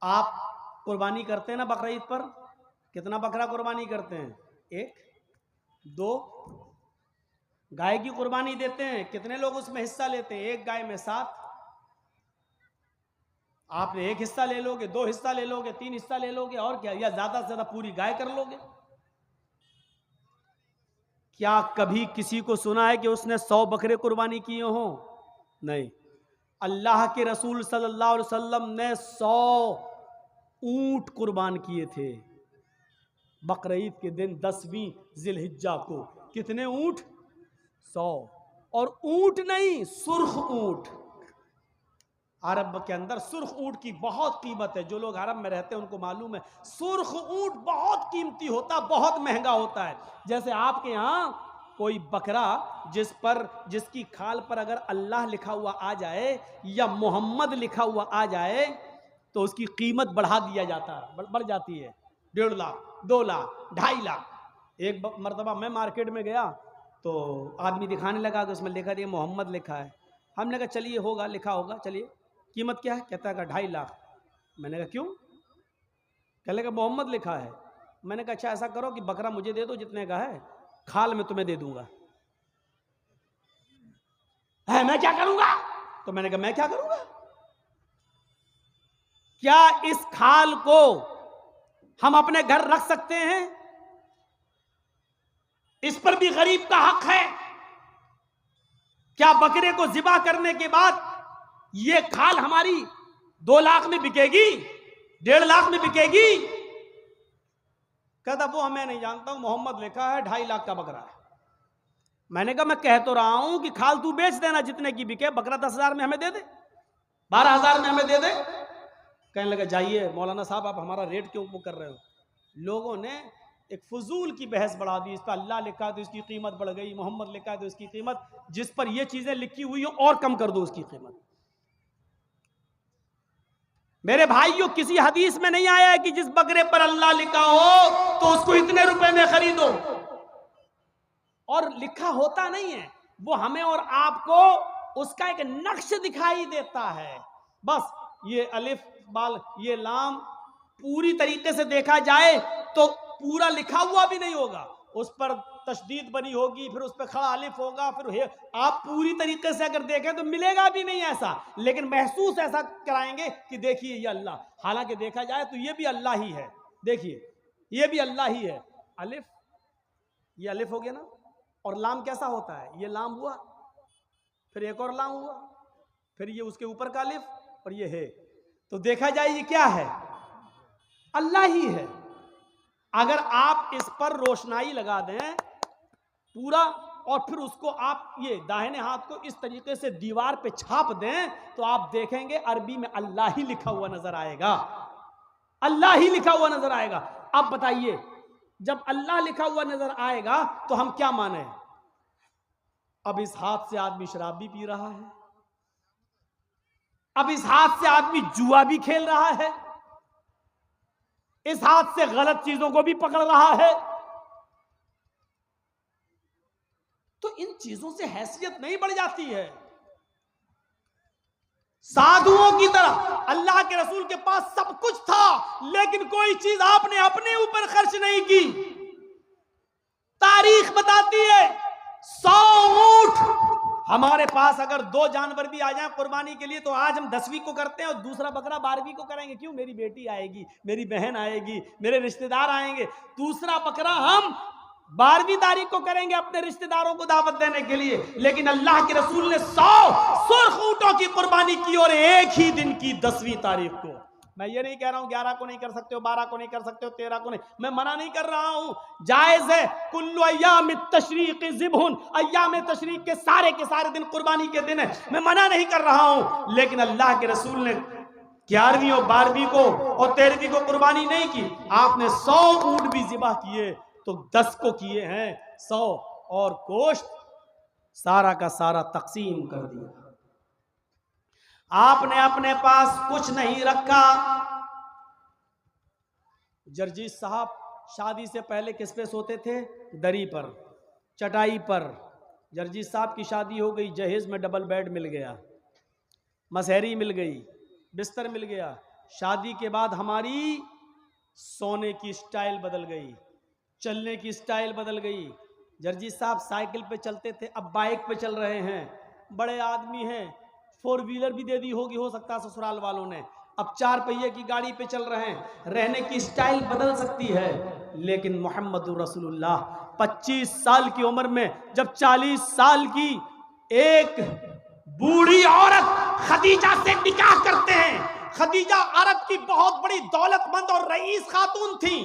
आप कुर्बानी करते हैं ना बकरा ईद पर, कितना बकरा कुर्बानी करते हैं? एक, दो। गाय की कुर्बानी देते हैं, कितने लोग उसमें हिस्सा लेते हैं? एक गाय में 7। आप एक हिस्सा ले लोगे, 2 हिस्सा ले लोगे, 3 हिस्सा ले लोगे, और क्या, या ज्यादा से ज्यादा पूरी गाय कर लोगे। क्या कभी किसी को सुना है कि उसने 100 बकरे कुर्बानी किए हों? नहीं। अल्लाह के रसूल सल्लल्लाहु अलैहि वसल्लम ने 100 ऊंट कुर्बान किए थे बकरा ईद के दिन 10वीं जिलहिज्जा को। कितने ऊंट? 100। और ऊंट नहीं, सुर्ख ऊंट। अरब के अंदर सुर्ख ऊंट की बहुत कीमत है। जो लोग अरब में रहते हैं उनको मालूम है, सुर्ख ऊंट बहुत कीमती होता, बहुत महंगा होता है। जैसे आपके यहाँ कोई बकरा जिसकी खाल पर अगर अल्लाह लिखा हुआ आ जाए या मोहम्मद लिखा हुआ आ जाए तो उसकी कीमत बढ़ा दिया जाता है, बढ़ जाती है। 1.5 लाख, 2 लाख, 2.5 लाख। एक मरतबा मैं मार्केट में गया तो आदमी दिखाने लगा कि उसमें लिखा दिया मोहम्मद लिखा है। हमने कहा चलिए होगा, लिखा होगा, चलिए कीमत क्या है? कहता है 2.5 लाख। मैंने कहा क्यों? कहने लगा मोहम्मद लिखा है। मैंने कहा अच्छा ऐसा करो कि बकरा मुझे दे दो जितने का है, खाल में तुम्हें दे दूंगा। है मैं क्या करूंगा? तो मैंने कहा मैं क्या करूंगा? क्या इस खाल को हम अपने घर रख सकते हैं? इस पर भी गरीब का हक है। क्या बकरे को जिबा करने के बाद ये खाल हमारी 2 लाख में बिकेगी, 1.5 लाख में बिकेगी? कहता वो मैं नहीं जानता हूं, मोहम्मद लिखा है, 2.5 लाख का बकरा है। मैंने कहा मैं कह तो रहा हूं कि खाल तू बेच देना जितने की बिके, बकरा 10,000 में हमें दे दे, 12,000 में हमें दे दे। कहने लगा जाइए मौलाना साहब आप हमारा रेट क्यों कर रहे हो? लोगों ने एक फजूल की बहस बढ़ा दी। इस पर अल्लाह लिखा है तो इसकी कीमत बढ़ गई, मोहम्मद लिखा है तो इसकी कीमत, जिस पर ये चीजें लिखी हुई हो और कम कर दो उसकी कीमत। मेरे भाइयों, किसी हदीस में नहीं आया है कि जिस बकरे पर अल्लाह लिखा हो तो उसको इतने रुपए में खरीदो। और लिखा होता नहीं है, वो हमें और आपको उसका एक नक्श दिखाई देता है। बस ये अलिफ बाल ये लाम पूरी तरीके से देखा जाए तो पूरा लिखा हुआ भी नहीं होगा, उस पर तशदीद बनी होगी, फिर उस पर खड़ा अलिफ होगा, फिर आप पूरी तरीके से अगर देखें तो मिलेगा भी नहीं ऐसा, लेकिन महसूस ऐसा कराएंगे कि देखिए ये अल्लाह। हालांकि देखा जाए तो ये भी अल्लाह ही है। देखिए ये भी अल्लाह ही है। अलिफ, ये अलिफ हो गया ना, और लाम कैसा होता है? ये लाम हुआ, फिर एक और लाम हुआ, फिर ये उसके ऊपर का अलिफ, और ये है। तो देखा जाए ये क्या है? अल्लाह ही है। अगर आप इस पर रोशनाई लगा दें पूरा, और फिर उसको आप ये दाहिने हाथ को इस तरीके से दीवार पे छाप दें तो आप देखेंगे अरबी में अल्लाह ही लिखा हुआ नजर आएगा, अल्लाह ही लिखा हुआ नजर आएगा। अब बताइए, जब अल्लाह लिखा हुआ नजर आएगा तो हम क्या माने? अब इस हाथ से आदमी शराब भी पी रहा है, अब इस हाथ से आदमी जुआ भी खेल रहा है, इस हाथ से गलत चीजों को भी पकड़ रहा है। तो इन चीजों से हैसियत नहीं बढ़ जाती है? साधुओं की तरह अल्लाह के रसूल के पास सब कुछ था, लेकिन कोई चीज आपने अपने ऊपर खर्च नहीं की। तारीख बताती है 100 ऊंट हमारे पास अगर 2 जानवर भी आ जाए कुर्बानी के लिए तो आज हम 10वीं को करते हैं और दूसरा बकरा 12वीं को करेंगे। क्यों? मेरी बेटी आएगी, मेरी बहन आएगी, मेरे रिश्तेदार आएंगे। दूसरा बकरा हम 12वीं तारीख को करेंगे अपने रिश्तेदारों को दावत देने के लिए। लेकिन अल्लाह के रसूल ने 100 सुर्ख ऊंटों की कुर्बानी की, और एक ही दिन की 10वीं तारीख को। मैं ये नहीं कह रहा हूं 11 को नहीं कर सकते हो, 12 को नहीं कर सकते हो, 13 को नहीं, मैं मना नहीं कर रहा हूं, जायज है। कुल्लु अय्याम तशरीक ज़िब्हुन, अय्याम तशरीक के सारे दिन कुर्बानी के दिन है, मैं मना नहीं कर रहा हूं। लेकिन अल्लाह के रसूल ने 11वीं और 12वीं को और 13वीं को कुर्बानी नहीं की। आपने 100 ऊंट भी ज़िबा किए तो 10 को किए हैं 100, और गोश्त सारा का सारा तकसीम कर दिया। आपने अपने पास कुछ नहीं रखा। जर्जीत साहब शादी से पहले किस पे सोते थे? दरी पर, चटाई पर। जर्जीत साहब की शादी हो गई, जहेज में डबल बेड मिल गया, मसहरी मिल गई, बिस्तर मिल गया, शादी के बाद हमारी सोने की स्टाइल बदल गई, चलने की स्टाइल बदल गई। जर्जी साहब साइकिल पे चलते थे, अब बाइक पे चल रहे हैं। बड़े आदमी हैं, 4 व्हीलर भी दे दी होगी, हो सकता है ससुराल वालों ने, अब 4 पहिए की गाड़ी पे चल रहे हैं। रहने की स्टाइल बदल सकती है, लेकिन मोहम्मद रसूलुल्लाह 25 साल की उम्र में जब 40 साल की एक बूढ़ी औरत खदीजा से निकाह करते हैं। खदीजा अरब की बहुत बड़ी दौलतमंद और रईस खातून थी।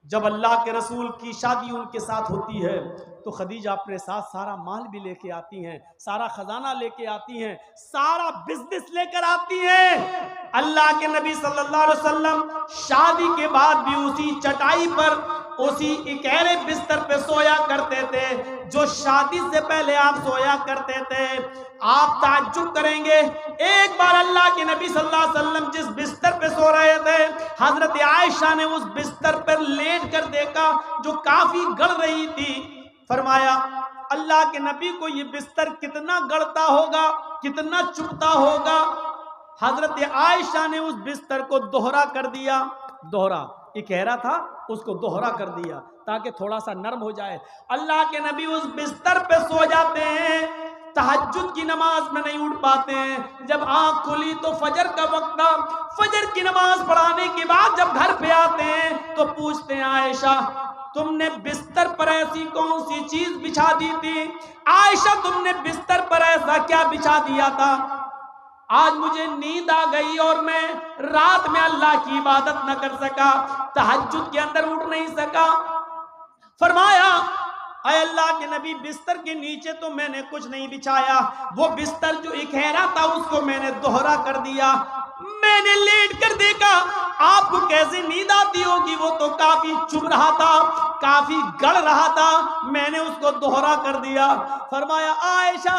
जब अल्लाह के रसूल की शादी उनके साथ होती है तो खदीजा अपने साथ सारा माल भी लेके आती हैं, सारा खजाना लेके आती हैं, सारा बिजनेस लेकर आती हैं। अल्लाह के नबी सल्लल्लाहु अलैहि वसल्लम शादी के बाद भी उसी चटाई पर, उसी इकहरे बिस्तर पे सोया करते थे जो शादी से पहले आप सोया करते थे। आप ताज्जुब करेंगे, एक बार अल्लाह के नबी सल्लल्लाहु अलैहि वसल्लम जिस बिस्तर पे सो रहे थे, हजरत आयशा ने उस बिस्तर पर लेट कर देखा जो काफी गड़ रही थी। फरमाया अल्लाह के नबी को ये बिस्तर कितना गड़ता होगा, कितना चुभता होगा। हजरत आयशा ने उस बिस्तर को दोहरा कर दिया, दोहरा इकहरा था उसको दोहरा कर दिया ताकि थोड़ा सा नरम हो जाए। अल्लाह के नबी उस बिस्तर पे सो जाते हैं, तहज्जुद की नमाज में नहीं उठ पाते हैं। जब आंख खुली तो फजर का वक्त था, फजर की नमाज पढ़ाने के बाद जब घर पे आते हैं तो पूछते हैं आयशा तुमने बिस्तर पर ऐसी कौन सी चीज बिछा दी थी? आयशा तुमने बिस्तर पर ऐसा क्या बिछा दिया था? आज मुझे नींद आ गई और मैं रात में अल्लाह की इबादत न कर सका, तहज्जुद के अंदर उठ नहीं सका। फरमाया अय अल्लाह के नबी बिस्तर के नीचे तो मैंने कुछ नहीं बिछाया, वो बिस्तर जो इकहरा था उसको मैंने दोहरा कर दिया। मैंने लेट कर देखा, आपको कैसे नींद आती होगी, वो तो काफी चुभ रहा था, काफी गड़ रहा था, मैंने उसको दोहरा कर दिया। फरमाया आयशा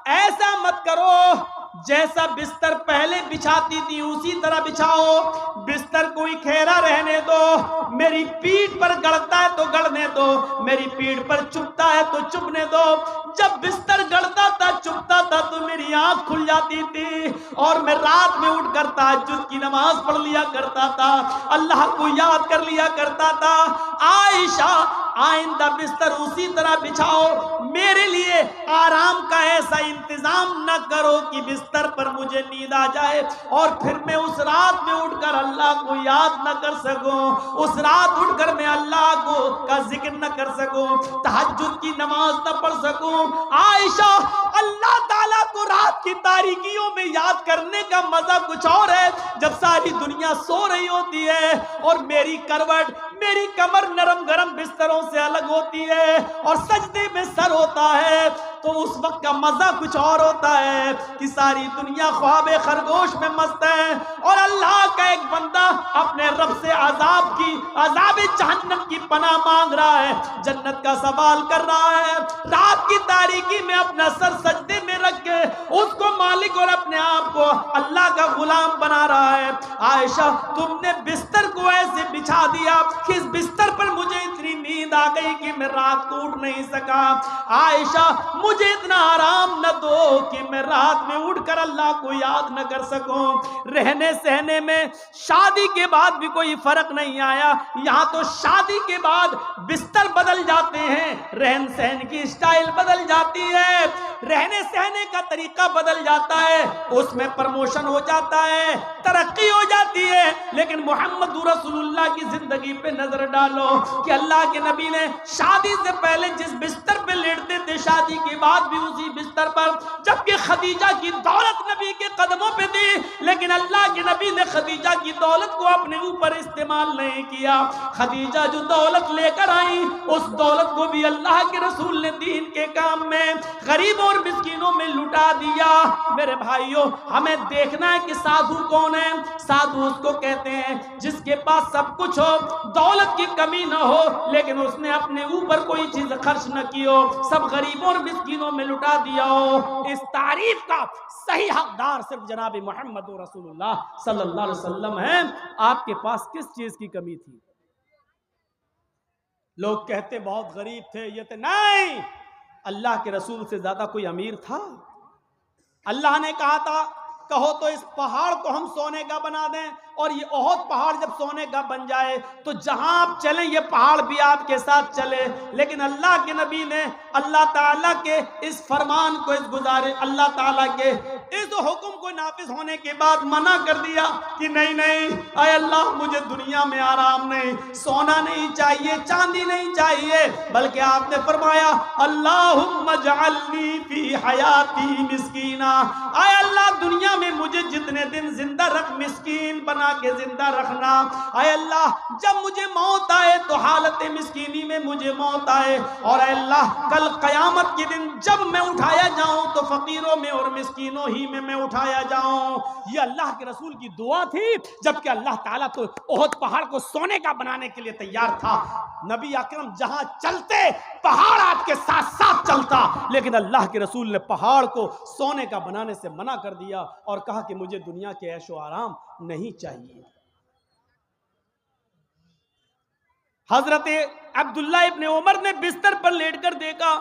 ऐसा मत करो, जैसा बिस्तर पहले बिछाती थी उसी तरह बिछाओ, बिस्तर को इकहरा रहने दो। मेरी पीठ पर गड़ता है तो गड़ने दो, मेरी पीठ पर चुभता है तो चुभने दो। जब बिस्तर गड़ता था चुभता था तो मेरी आंख खुल जाती थी और मैं रात में उठकर तहज्जुद की नमाज पढ़ लिया करता था, अल्लाह को याद कर लिया करता था। आयशा आइंदा बिस्तर उसी तरह बिछाओ, मेरे लिए आराम का ऐसा इंतजाम न करो कि बिस्तर पर मुझे नींद आ जाए और फिर मैं उस रात में उठकर अल्लाह को याद न कर सकूं, उस रात उठकर मैं अल्लाह को का जिक्र न कर सकूं, तहज्जुद की नमाज न पढ़ सकूं। आयशा अल्लाह ताला को रात की तारीकियों में याद करने का मजा कुछ और है, जब सारी दुनिया सो रही होती है और मेरी करवट, मेरी कमर नरम गरम बिस्तरों से अलग होती है और सजदे में सर होता है, तो उस वक्त का मजा कुछ और होता है कि सारी दुनिया ख्वाबे खरगोश में मस्त है और अल्लाह का एक बंदा अपने रब से अजाब जहन्नम की पनाह मांग रहा है, जन्नत का सवाल कर रहा है, रात की तारीकी में अपना सर सजदे में रख के उसको मालिक और अपने आप को अल्लाह का गुलाम बना रहा है। आयशा तुमने बिस्तर को ऐसे बिछा दिया कि इस बिस्तर पर मुझे इतनी नींद आ गई कि मैं रात को उठ नहीं सका। आयशा मुझे इतना आराम न दो कि मैं रात में उठकर अल्लाह को याद न कर सकूं। रहने सहने में शादी के बाद भी कोई फर्क नहीं आया, यहाँ तो शादी के बाद बिस्तर बदल जाते हैं, रहन सहन की स्टाइल बदल जाती है, रहने सहने का तरीका बदल जाता है, उसमें प्रमोशन हो जाता है, तरक्की हो जाती है। लेकिन मोहम्मद रसूलुल्लाह की जिंदगी पे नजर डालो कि अल्लाह के नबी ने शादी से पहले जिस बिस्तर पे लेटते थे शादी के बाद भी उसी बिस्तर पर, जबकि खदीजा की दौलत नबी के कदमों पे थी, लेकिन अल्लाह के नबी ने खदीजा की दौलत को अपने ऊपर इस्तेमाल नहीं किया। खदीजा जो दौलत लेकर आई उस दौलत को भी अल्लाह के रसूल ने दीन के काम में, गरीबों और मिस्कीनों में लुटा दिया। मेरे भाइयों हमें देखना है कि साधु कौन है। साधु उसको कहते हैं जिसके पास सब कुछ हो, दौलत की कमी न हो, लेकिन उसने अपने ऊपर कोई चीज खर्च न की हो, सब गरीबों और मिस्कीनों में लुटा दिया हो। इस तारीफ का सही हकदार सिर्फ जनाब मोहम्मद रसूलुल्लाह सल्लल्लाहु अलैहि वसल्लम है। आपके पास किस चीज की कमी थी? लोग कहते बहुत गरीब थे, ये थे, नहीं, अल्लाह के रसूल से ज्यादा कोई अमीर था? अल्लाह ने कहा था कहो तो इस पहाड़ को हम सोने का बना दें, और ये ओहद पहाड़ जब सोने का बन जाए तो जहां आप चलें ये पहाड़ भी आपके साथ चले। लेकिन अल्लाह के नबी ने अल्लाह ताला के इस फरमान को, इस गुजारिश, अल्लाह ताला के इस हुक्म को नाफिज होने के बाद मना कर दिया कि नहीं नहीं, आय अल्लाह मुझे दुनिया में आराम नहीं, सोना नहीं चाहिए, चांदी नहीं चाहिए, बल्कि आपने फरमाया अल्लाहुम्मा जअलनी फी हयाती मिस्कीना, आय अल्लाह दुनिया में मुझे जितने दिन जिंदा रख, मिस्कीन बना के जिंदा रखना। आय अल्लाह जब मुझे मौत आए तो हालत मिस्कीनी में मुझे मौत आए, और अल्लाह कल कयामत के दिन जब मैं उठाया जाऊं तो फकीरों में और मिस्कीनों ही में मैं उठाया जाऊं। ये अल्लाह के रसूल की दुआ थी, जबकि अल्लाह ताला तो ओहद पहाड़ को सोने का बनाने के लिए तैयार था। नबी अकरम जहां चलते पहाड़ आपके साथ साथ चलता, लेकिन अल्लाह के रसूल ने पहाड़ को सोने का बनाने से मना कर दिया और कहा कि मुझे दुनिया के ऐशो आराम नहीं चाहिए। हजरत अब्दुल्ला इब्ने उमर ने बिस्तर पर लेटकर देखा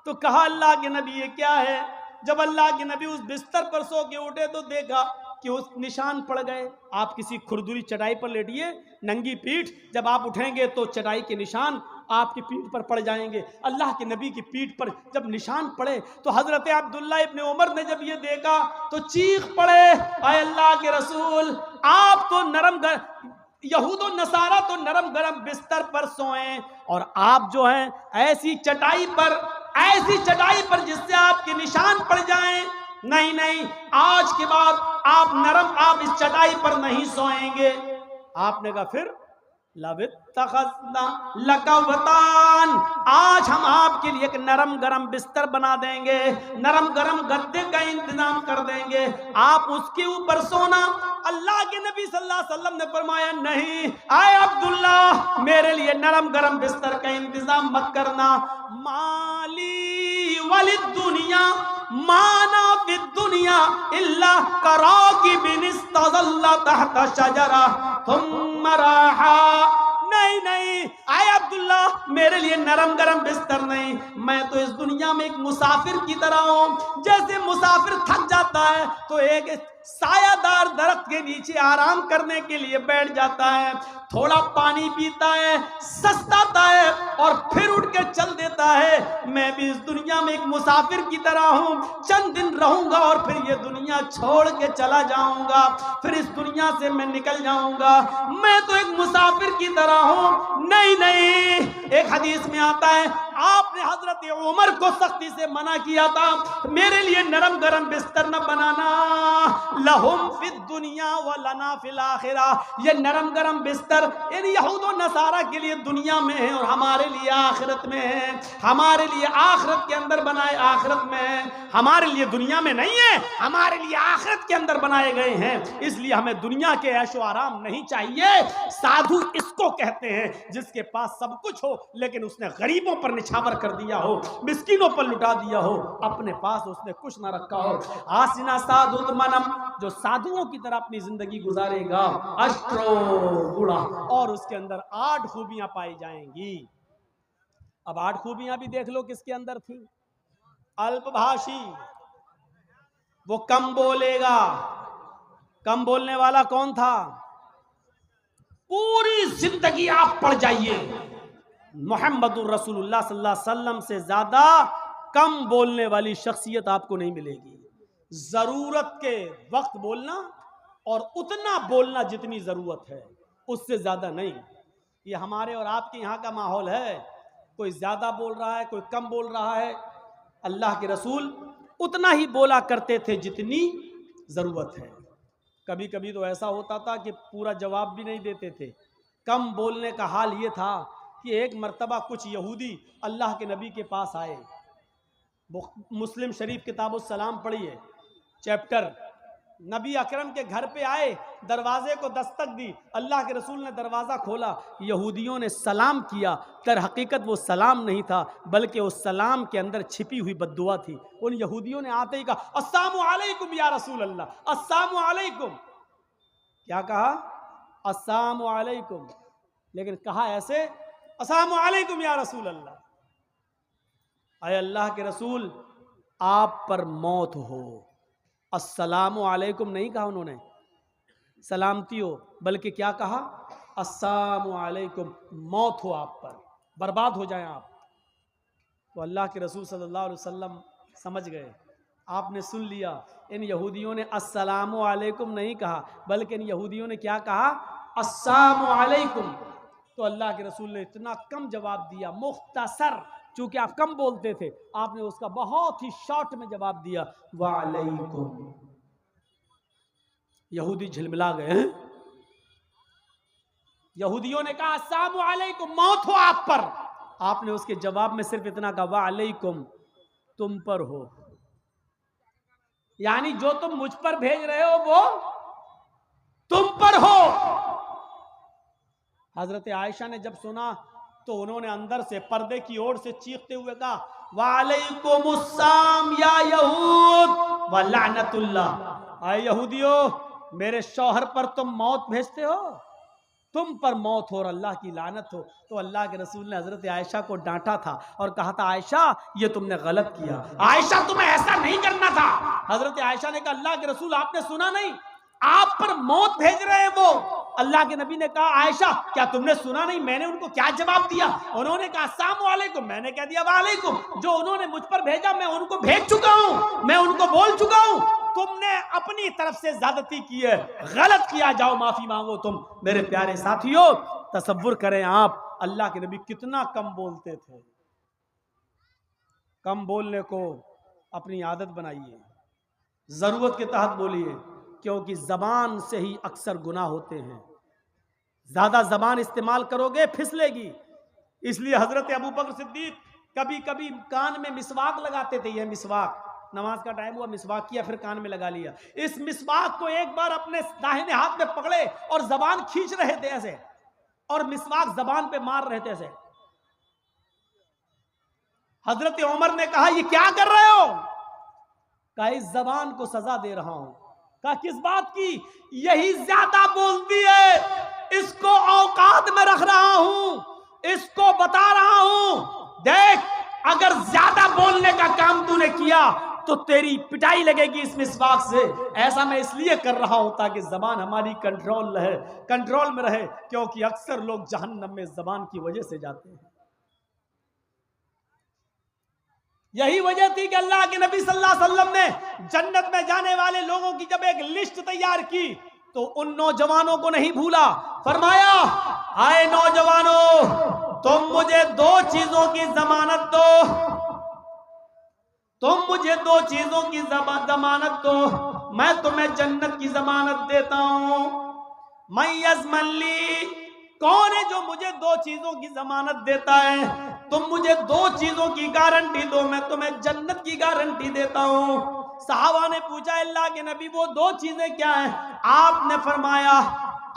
तो कहा अल्लाह के नबी ये क्या है। जब अल्लाह के नबी उस बिस्तर पर सो के उठे तो देखा कि उस निशान पड़ गए। आप किसी खुरदुरी चटाई पर लेटिए, नंगी पीठ, जब आप उठेंगे तो चटाई के निशान आपकी पीठ पर पड़ जाएंगे। अल्लाह के नबी की पीठ पर जब निशान पड़े तो हजरत अब्दुल्ला इब्ने उमर ने जब ये देखा तो चीख पड़े, आए अल्लाह के रसूल, आप तो नरम यहूदो नसारा तो नरम गरम बिस्तर पर सोएं, और आप जो हैं ऐसी चटाई पर जिससे आपके निशान पड़ जाएं। नहीं नहीं, आज के बाद आप इस चटाई पर नहीं सोएंगे। आपने कहा फिर लकवतान, आज हम आपके लिए एक नरम गरम बिस्तर बना देंगे, नरम गरम गद्दे का इंतजाम कर देंगे, आप उसके ऊपर सोना। अल्लाह के नबी सल्लल्लाहु अलैहि वसल्लम ने फरमाया नहीं, आए अब्दुल्ला मेरे लिए नरम गरम बिस्तर का इंतजाम मत करना। माली वलिद दुनिया माना फिद दुनिया इल्ला कराकिबिन इस्तज़ल्ला तहता शजरा थुम्मा राहा। नहीं नहीं, आए अब्दुल्ला मेरे लिए नरम गरम बिस्तर नहीं, मैं तो इस दुनिया में एक मुसाफिर की तरह हूं। जैसे मुसाफिर थक जाता है तो एक सायादार दरख्त के नीचे आराम करने के लिए बैठ जाता है, थोड़ा पानी पीता है, सस्ताता है और फिर उठ के चल देता है। मैं भी इस दुनिया में एक मुसाफिर की तरह हूं, चंद दिन रहूंगा और फिर ये दुनिया छोड़ के चला जाऊंगा, फिर इस दुनिया से मैं निकल जाऊंगा। मैं तो एक मुसाफिर की तरह हूं। नहीं नहीं, एक हदीस में आता है आपने हजरत उमर को सख्ती से मना किया था, मेरे लिए नरम गरम बिस्तर न बनाना, लहुम फिद दुनिया व लना फिल आखिरा। ये नरम गरम बिस्तर इन यहूदो नसारा के लिए दुनिया में है और हमारे लिए आखिरत में है। हमारे लिए आखिरत के अंदर बनाए, आखिरत में है, हमारे लिए दुनिया में नहीं है, हमारे लिए आखिरत के अंदर बनाए गए हैं। इसलिए हमें दुनिया के ऐशो आराम नहीं चाहिए। साधु इसको कहते हैं जिसके पास सब कुछ हो लेकिन उसने गरीबों पर निछावर कर दिया हो, मिस्किनों पर लुटा दिया हो, अपने पास उसने कुछ ना रखा हो। आसिना साधुत मनम, जो साधुओं की तरह अपनी जिंदगी गुजारेगा, अष्टो गुणा, और उसके अंदर 8 खूबियां पाई जाएंगी। अब 8 खूबियां भी देख लो किसके अंदर थी। अल्पभाषी, वो कम बोलेगा। कम बोलने वाला कौन था? पूरी जिंदगी आप पढ़ जाइए, मोहम्मदुर रसूलुल्लाह सल्लल्लाहु अलैहि वसल्लम से ज्यादा कम बोलने वाली शख्सियत आपको नहीं मिलेगी। जरूरत के वक्त बोलना और उतना बोलना जितनी जरूरत है, उससे ज्यादा नहीं। ये हमारे और आपके यहाँ का माहौल है, कोई ज्यादा बोल रहा है, कोई कम बोल रहा है। अल्लाह के रसूल उतना ही बोला करते थे जितनी जरूरत है। कभी कभी तो ऐसा होता था कि पूरा जवाब भी नहीं देते थे। कम बोलने का हाल ये था कि एक मर्तबा कुछ यहूदी अल्लाह के नबी के पास आए। मुस्लिम शरीफ किताबुल सलाम पढ़िए चैप्टर। नबी अकरम के घर पे आए, दरवाजे को दस्तक दी, अल्लाह के रसूल ने दरवाज़ा खोला, यहूदियों ने सलाम किया। तर हकीकत वो सलाम नहीं था, बल्कि उस सलाम के अंदर छिपी हुई बद्दुआ थी। उन यहूदियों ने आते ही कहा अस्सलामु अलैकुम या रसूल अल्लाह, अस्सलामु अलैकुम। क्या कहा? अस्सलामु अलैकुम, लेकिन कहा ऐसे, अस्सलामु अलैकुम या रसूल अल्लाह। अय अल्लाह के रसूल, आप पर मौत हो, अस्सलामु अलैकुम नहीं कहा उन्होंने सलामती हो, बल्कि क्या कहा, अस्सलामु अलैकुम, मौत हो आप पर, बर्बाद हो जाएं आप। तो अल्लाह के रसूल सल्लल्लाहु अलैहि वसल्लम समझ गए, आपने सुन लिया, इन यहूदियों ने अस्सलामु अलैकुम नहीं कहा, बल्कि इन यहूदियों ने क्या कहा, अस्सलामु अलैकुम। तो अल्लाह के रसूल ने इतना कम जवाब दिया, मुख्तसर, चूंकि आप कम बोलते थे, आपने उसका बहुत ही शॉर्ट में जवाब दिया, वालेकुम। यहूदी झिलमिला गए। यहूदियों ने कहा अस्सलामु अलैकुम, मौत हो आप पर, आपने उसके जवाब में सिर्फ इतना कहा, वालेकुम, तुम पर हो, यानी जो तुम मुझ पर भेज रहे हो वो तुम पर हो। हजरत आयशा ने जब सुना तो उन्होंने अंदर से पर्दे की ओर से चीखते हुए कहा, वालेकुमुस्सलाम या यहूद व लानतुल्लाह। आए यहूदियों, मेरे शौहर पर तुम मौत भेजते हो, तुम पर मौत हो और अल्लाह की लानत हो। तो अल्लाह के रसूल ने हजरत आयशा को डांटा था और कहा था, आयशा ये तुमने गलत किया, आयशा तुम्हें ऐसा नहीं करना था। हजरत आयशा ने कहा, अल्लाह के रसूल आपने सुना नहीं, आप पर मौत भेज रहे हैं वो। अल्लाह के नबी ने कहा, आयशा क्या तुमने सुना नहीं, मैंने उनको क्या जवाब दिया? उन्होंने कहा अस्सलामु अलैकुम, मैंने कह दिया वालेकुम। जो उन्होंने मुझ पर भेजा मैं उनको भेज चुका हूं, मैं उनको बोल चुका हूं। तुमने अपनी तरफ से ज्यादती की है, गलत किया, जाओ माफी मांगो तुम। मेरे प्यारे साथियों, तसव्वुर करें आप, अल्लाह के नबी कितना कम बोलते थे। कम बोलने को अपनी आदत बनाइए, जरूरत के तहत बोलिए, क्योंकि जबान से ही अक्सर गुनाह होते हैं। ज्यादा जबान इस्तेमाल करोगे फिसलेगी। इसलिए हजरत अबू बकर सिद्दीक कभी कभी कान में मिसवाक लगाते थे। यह मिसवाक, नमाज का टाइम हुआ, मिसवाक किया, फिर कान में लगा लिया। इस मिसवाक को एक बार अपने दाहिने हाथ में पकड़े और जबान खींच रहे थे ऐसे, और मिसवाक जबान पे मार रहे थे ऐसे। हजरत उमर ने कहा, ये क्या कर रहे हो? कहा, इस जबान को सजा दे रहा हूं। कहा, किस बात की? यही ज्यादा बोलती है, इसको औकात में रख रहा हूं, इसको बता रहा हूं, देख अगर ज्यादा बोलने का काम तूने किया तो तेरी पिटाई लगेगी इस मिसवाक से। ऐसा मैं इसलिए कर रहा हूं ताकि जबान हमारी कंट्रोल में रहे, क्योंकि अक्सर लोग जहन्नम में जबान की वजह से जाते हैं। यही वजह थी कि अल्लाह के नबी सल्लल्लाहु अलैहि वसल्लम ने जन्नत में जाने वाले लोगों की जब एक लिस्ट तैयार की तो उन नौजवानों को नहीं भूला। फरमाया, आए नौजवानों, तुम मुझे दो चीजों की जमानत दो, तुम मुझे दो चीजों की जमानत दो, मैं तुम्हें जन्नत की जमानत देता हूं। मैं यज़मली, कौन है जो मुझे दो चीजों की जमानत देता है? तुम मुझे दो चीजों की गारंटी दो, मैं तुम्हें जन्नत की गारंटी देता हूं। सहाबा ने पूछा, अल्लाह के नबी वो दो चीजें क्या हैं? आपने फरमाया,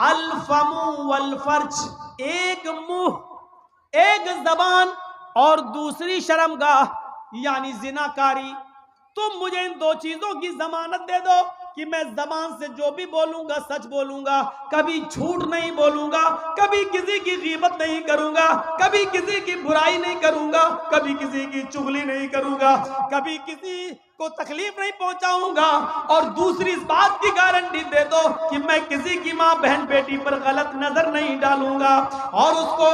अल फमु वल फर्ज, एक मुंह, एक जबान, और दूसरी शर्मगाह यानी जिनाकारी। तुम मुझे इन दो चीजों की जमानत दे दो कि मैं जबान से जो भी बोलूंगा सच बोलूंगा, कभी झूठ नहीं बोलूंगा, कभी किसी की गीबत नहीं करूंगा, कभी किसी की बुराई नहीं करूंगा, कभी किसी की चुगली नहीं करूंगा, कभी किसी को तकलीफ नहीं पहुंचाऊंगा। और दूसरी इस बात की गारंटी दे दो कि मैं किसी की माँ बहन बेटी पर गलत नजर नहीं डालूंगा और उसको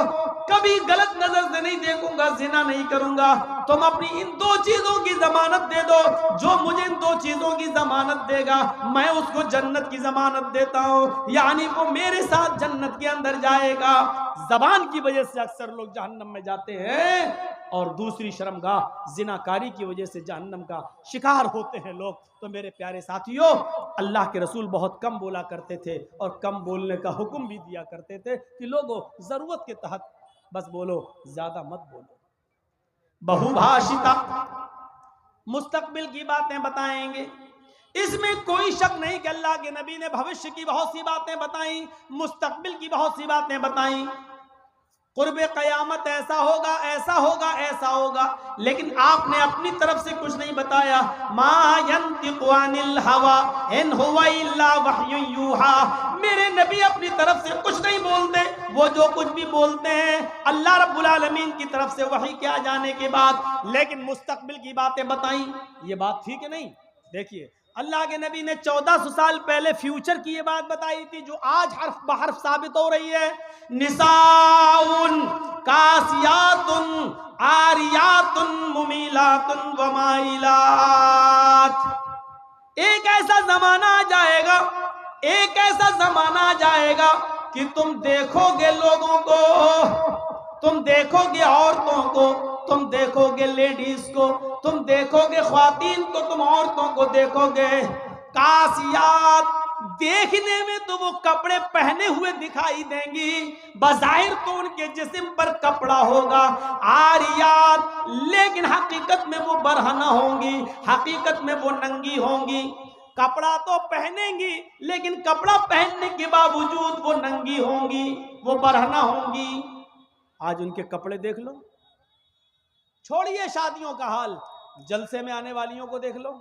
कभी गलत नजर से नहीं देखूंगा, जिना नहीं करूंगा। तुम अपनी इन दो चीजों की जमानत दे दो, जो मुझे इन दो चीजों की जमानत देगा मैं उसको जन्नत की जमानत देता हूं, यानी वो मेरे साथ जन्नत के अंदर जाएगा। जबान की वजह से अक्सर लोग जहन्नम में जाते हैं और दूसरी शर्मगाह जिनाकारी की वजह से जहन्नम का शिकार होते हैं लोग। तो मेरे प्यारे साथियों, अल्लाह के रसूल बहुत कम बोला करते थे और कम बोलने का हुक्म भी दिया करते थे कि लोगों जरूरत के तहत बस बोलो, ज्यादा मत बोलो। बहुभाषिता, मुस्तकबिल की बातें बताएंगे, इसमें कोई शक नहीं कि अल्लाह के नबी ने भविष्य की बहुत सी बातें बताई, मुस्तकबिल की बहुत सी बातें बताई, कुर्बे क़यामत ऐसा होगा, ऐसा होगा, ऐसा होगा, लेकिन आपने अपनी तरफ से कुछ नहीं बताया। मा यंतिक़ु अनिल हवा इन हुवा इल्ला वह्युन यूहा, मेरे नबी अपनी तरफ से कुछ नहीं बोलते, वो जो कुछ भी बोलते हैं अल्लाह रब्बुल आलमीन की तरफ से वही के आ जाने के बाद। लेकिन मुस्तकबिल की बातें बताई, ये बात ठीक है नहीं? देखिए, अल्लाह के नबी ने 1400 साल पहले फ्यूचर की ये बात बताई थी जो आज हर्फ बहर्फ साबित हो रही है। निसाउन कासियातुन आरियातुन मुमीलातुन वमाइलात। एक ऐसा जमाना आ जाएगा, एक ऐसा जमाना आ जाएगा कि तुम देखोगे लोगों को, तुम देखोगे औरतों को, तुम देखोगे लेडीज को, तुम देखोगे ख्वातीन को, तुम औरतों को देखोगे कासियात, देखने में तो वो कपड़े पहने हुए दिखाई देंगी, बज़ाहिर तो उनके जिस्म पर कपड़ा होगा। आरियात, लेकिन हकीकत में वो बरहना होंगी, हकीकत में वो नंगी होंगी। कपड़ा तो पहनेंगी लेकिन कपड़ा पहनने के बावजूद वो नंगी होंगी, वो बरहना होंगी। आज उनके कपड़े देख लो, छोड़िए शादियों का हाल, जलसे में आने वालियों को देख लो।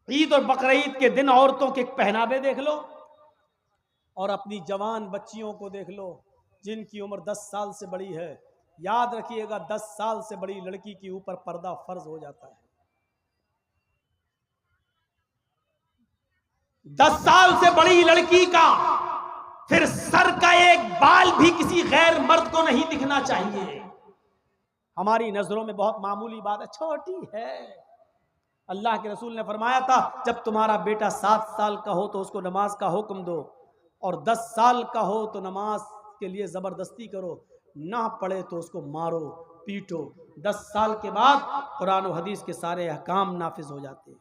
ईद और बकरीद के दिन औरतों के पहनावे देख लो, और अपनी जवान बच्चियों को देख लो जिनकी उम्र 10 साल से बड़ी है। याद रखिएगा, 10 साल से बड़ी लड़की के ऊपर पर्दा फर्ज हो जाता है। 10 साल से बड़ी लड़की का फिर सर का एक बाल भी किसी गैर मर्द को नहीं दिखना चाहिए। हमारी नजरों में बहुत मामूली बात है, छोटी है। अल्लाह के रसूल ने फरमाया था, जब तुम्हारा बेटा 7 साल का हो तो उसको नमाज का हुक्म दो, और 10 साल का हो तो नमाज के लिए जबरदस्ती करो, ना पढ़े तो उसको मारो पीटो। 10 साल के बाद कुरान और हदीस के सारे अहकाम नाफिज हो जाते हैं।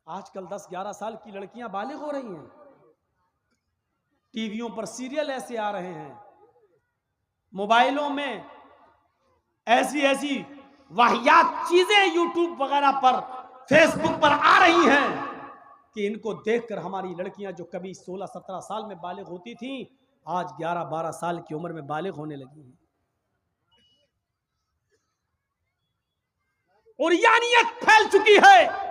आजकल 10-11 साल की लड़कियां बालिग हो रही हैं। टीवियों पर सीरियल ऐसे आ रहे हैं, मोबाइलों में ऐसी ऐसी वाहियात चीजें यूट्यूब वगैरह पर, फेसबुक पर आ रही हैं कि इनको देखकर हमारी लड़कियां जो कभी 16-17 साल में बालिग होती थीं, आज 11-12 साल की उम्र में बालिग होने लगी हैं। और यानियत फैल चुकी है,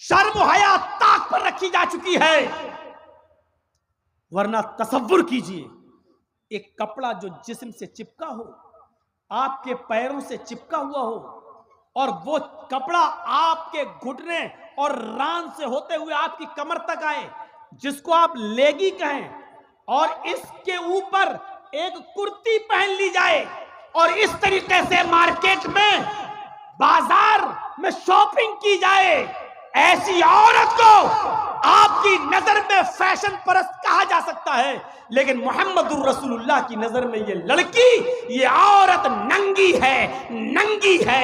शर्म हया ताक पर रखी जा चुकी है। वरना तसव्वुर कीजिए, एक कपड़ा जो जिस्म से चिपका हो, आपके पैरों से चिपका हुआ हो, और वो कपड़ा आपके घुटने और रान से होते हुए आपकी कमर तक आए, जिसको आप लेगी कहें, और इसके ऊपर एक कुर्ती पहन ली जाए, और इस तरीके से मार्केट में, बाजार में शॉपिंग की जाए, ऐसी औरत को आपकी नजर में फैशन परस्त कहा जा सकता है, लेकिन मुहम्मदुर रसूलुल्लाह की नजर में ये लड़की, ये औरत नंगी है, नंगी है,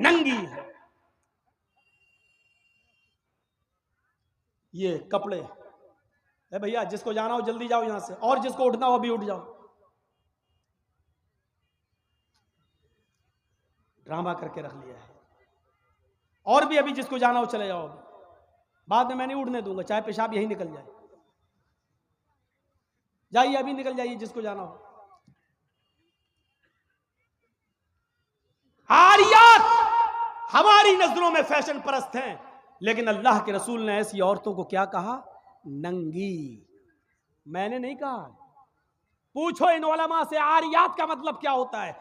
नंगी है। ये कपड़े है भैया, जिसको जाना हो जल्दी जाओ यहां से, और जिसको उठना हो अभी उठ जाओ। ड्रामा करके रख लिया है। और भी अभी जिसको जाना हो चले जाओ, अभी बाद में मैं नहीं उड़ने दूंगा, चाहे पेशाब यही निकल जाए। जाइए, अभी निकल जाइए जिसको जाना हो। आरियात हमारी नजरों में फैशन परस्त हैं, लेकिन अल्लाह के रसूल ने ऐसी औरतों को क्या कहा? नंगी। मैंने नहीं कहा, पूछो इन उलमा से आरियात का मतलब क्या होता है।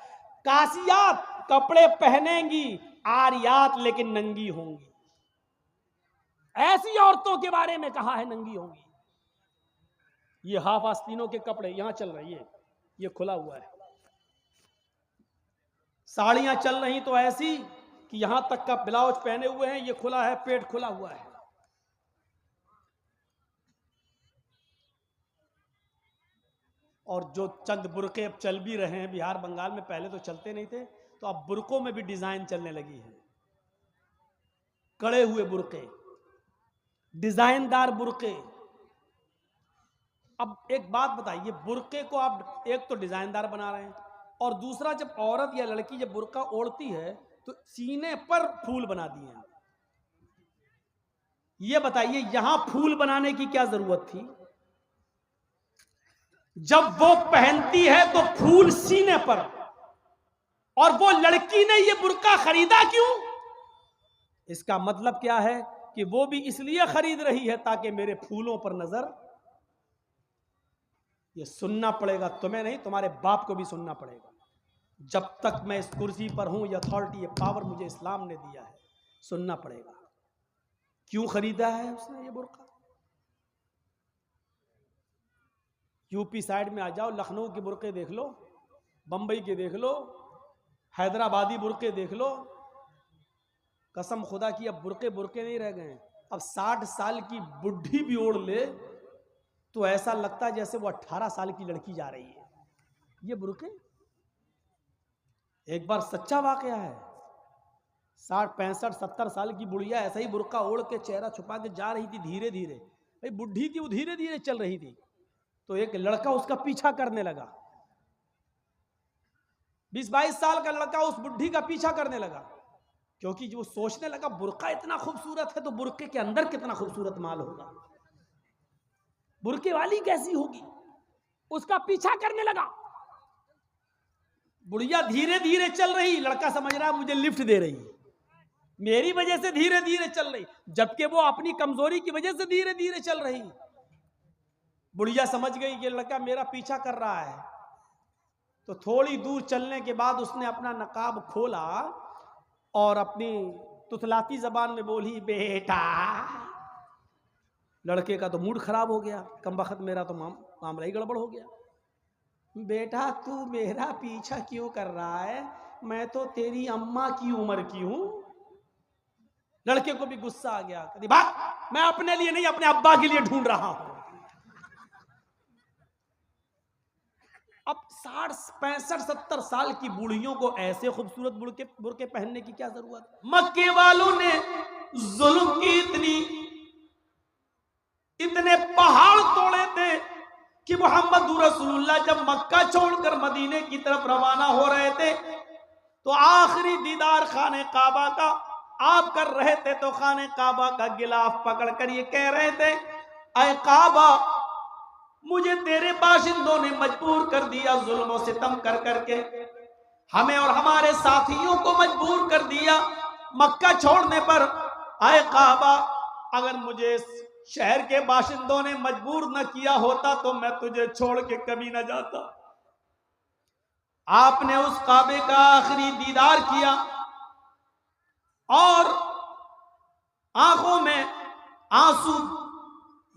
कासियात कपड़े पहनेंगी, आरियात लेकिन नंगी होंगी। ऐसी औरतों के बारे में कहा है नंगी होंगी। ये हाफ आस्तीनों के कपड़े यहां चल रही है, ये खुला हुआ है। साड़ियां चल रही तो ऐसी कि यहां तक का ब्लाउज पहने हुए हैं, ये खुला है, पेट खुला हुआ है। और जो चंद बुरके अब चल भी रहे हैं बिहार बंगाल में, पहले तो चलते नहीं थे, तो अब बुरकों में भी डिजाइन चलने लगी है। कड़े हुए बुरके, डिजाइनदार बुरके। अब एक बात बताइए, बुरके को आप एक तो डिजाइनदार बना रहे हैं, और दूसरा जब औरत या लड़की जब बुरका ओढ़ती है तो सीने पर फूल बना दिए हैं। ये बताइए यहां फूल बनाने की क्या जरूरत थी? जब वो पहनती है तो फूल सीने पर, और वो लड़की ने ये बुरका खरीदा क्यों? इसका मतलब क्या है कि वो भी इसलिए खरीद रही है ताकि मेरे फूलों पर नजर। ये सुनना पड़ेगा, तुम्हें नहीं तुम्हारे बाप को भी सुनना पड़ेगा। जब तक मैं इस कुर्सी पर हूं, ये अथॉरिटी, ये पावर मुझे इस्लाम ने दिया है, सुनना पड़ेगा। क्यों खरीदा है उसने ये बुर्का? यूपी साइड में आ जाओ, लखनऊ के बुर्के देख लो, बंबई के देख लो, हैदराबादी बुर्के देख लो। कसम खुदा की अब बुर्के बुर्के नहीं रह गए। अब 60 साल की बुढ़ी भी ओढ़ ले तो ऐसा लगता है जैसे वो 18 साल की लड़की जा रही है। ये बुर्के एक बार सच्चा वाकया है। 60, 65, 70 साल की बुढ़िया ऐसा ही बुर्का ओढ़ के चेहरा छुपा के जा रही थी धीरे धीरे। भाई बुढ़ी थी, वो धीरे धीरे चल रही थी, तो एक लड़का उसका पीछा करने लगा। 20-22 साल का लड़का उस बुढ़ी का पीछा करने लगा, क्योंकि जो सोचने लगा बुर्का इतना खूबसूरत है तो बुर्के के अंदर कितना खूबसूरत माल होगा, बुर्के वाली कैसी होगी। उसका पीछा करने लगा। बुढ़िया धीरे धीरे चल रही, लड़का समझ रहा है मुझे लिफ्ट दे रही, मेरी वजह से धीरे धीरे चल रही, जबकि वो अपनी कमजोरी की वजह से धीरे धीरे चल रही। बुढ़िया समझ गई कि लड़का मेरा पीछा कर रहा है, तो थोड़ी दूर चलने के बाद उसने अपना नकाब खोला और अपनी तुतलाती जबान में बोली, बेटा। लड़के का तो मूड खराब हो गया, कम वक्त मेरा तो मामला ही गड़बड़ हो गया। बेटा तू मेरा पीछा क्यों कर रहा है, मैं तो तेरी अम्मा की उम्र की हूं। लड़के को भी गुस्सा आ गया, कहती भाग, मैं अपने लिए नहीं अपने अब्बा के लिए ढूंढ रहा हूं। अब 60, 65, 70 साल की बूढ़ियों को ऐसे खूबसूरत बुर्के पहनने की क्या जरूरत? मक्के वालों ने जुल्म की इतने पहाड़ तोड़े थे कि मोहम्मद रसूलुल्लाह जब मक्का छोड़कर मदीने की तरफ रवाना हो रहे थे तो आखिरी दीदार खाने काबा का आप कर रहे थे, तो खाने काबा का गिलाफ पकड़कर ये कह रहे थे, ऐ काबा, मुझे तेरे बाशिंदों ने मजबूर कर दिया, जुल्म और सितम कर करके हमें और हमारे साथियों को मजबूर कर दिया मक्का छोड़ने पर। ऐ काबा, अगर मुझे शहर के बाशिंदों ने मजबूर न किया होता तो मैं तुझे छोड़ के कभी न जाता। आपने उस काबे का आखिरी दीदार किया और आंखों में आंसू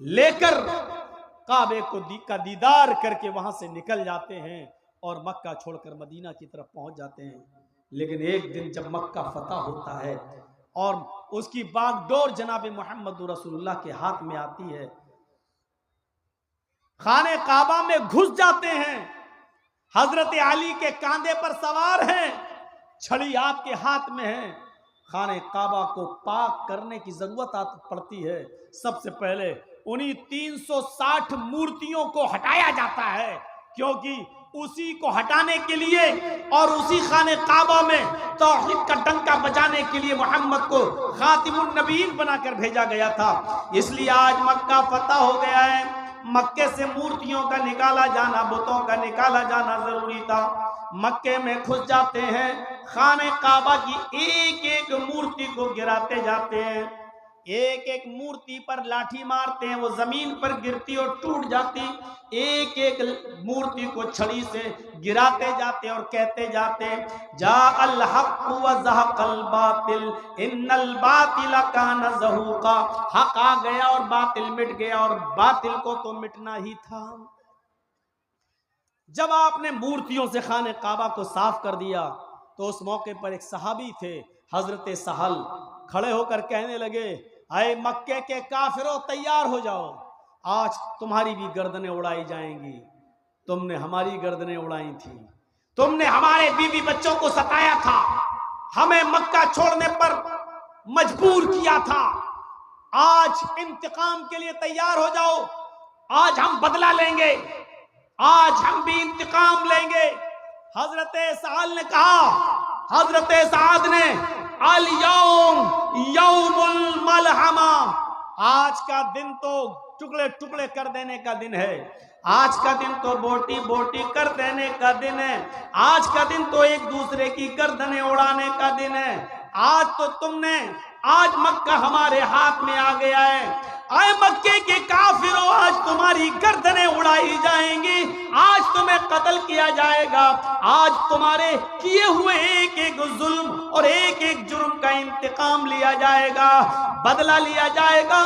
लेकर काबे को का दीदार करके वहां से निकल जाते हैं और मक्का छोड़कर मदीना की तरफ पहुंच जाते हैं। लेकिन एक दिन जब मक्का फतह होता है और उसकी बागडोर जनाब मोहम्मद रसूलुल्लाह के हाथ में आती है, खाने काबा में घुस जाते हैं, हजरत अली के कांधे पर सवार हैं, छड़ी आपके हाथ में है। खाने काबा को पाक करने की जरूरत पड़ती है। सबसे पहले उन्हीं 360 मूर्तियों को हटाया जाता है, क्योंकि उसी को हटाने के लिए और उसी खाने काबा में तौहीद का डंका बजाने के लिए मोहम्मद को खातिमुन नबीयीन बनाकर भेजा गया था। इसलिए आज मक्का फतह हो गया है, मक्के से मूर्तियों का निकाला जाना, बुतों का निकाला जाना जरूरी था। मक्के में घुस जाते हैं, खाने काबा की एक एक मूर्ति को गिराते जाते हैं, एक एक मूर्ति पर लाठी मारते हैं, वो जमीन पर गिरती और टूट जाती। एक एक मूर्ति को छड़ी से गिराते जाते और कहते जाते, जा अल हक़ व ज़हक़ल बातिल इन्नल बातिल कान ज़हूक़ा। हक आ गया और बातिल मिट गया, और बातिल को तो मिटना ही था। जब आपने मूर्तियों से खाने काबा को साफ कर दिया तो उस मौके पर एक सहाबी थे, हजरत सहल, खड़े होकर कहने लगे, अरे मक्के के काफिरों तैयार हो जाओ, आज तुम्हारी भी गर्दनें उड़ाई जाएंगी। तुमने हमारी गर्दनें उड़ाई थी, तुमने हमारे बीवी बच्चों को सताया था, हमें मक्का छोड़ने पर मजबूर किया था। आज इंतकाम के लिए तैयार हो जाओ, आज हम बदला लेंगे, आज हम भी इंतकाम लेंगे। हजरत साल ने कहा, हजरत साद ने, अल यौम यौमुल मलहमा, आज का दिन तो टुकड़े टुकड़े कर देने का दिन है, आज का दिन तो बोटी बोटी कर देने का दिन है, आज का दिन तो एक दूसरे की गर्दनें उड़ाने का दिन है। आज तो तुमने, आज मक्का हमारे हाथ में आ गया है, आए मक्के के काफिरों, आज तुम्हारी गर्दनें उड़ाई जाएंगी, आज तुम्हें कत्ल किया जाएगा, आज तुम्हारे किए हुए एक एक जुल्म और एक एक जुर्म का इंतकाम लिया जाएगा, बदला लिया जाएगा।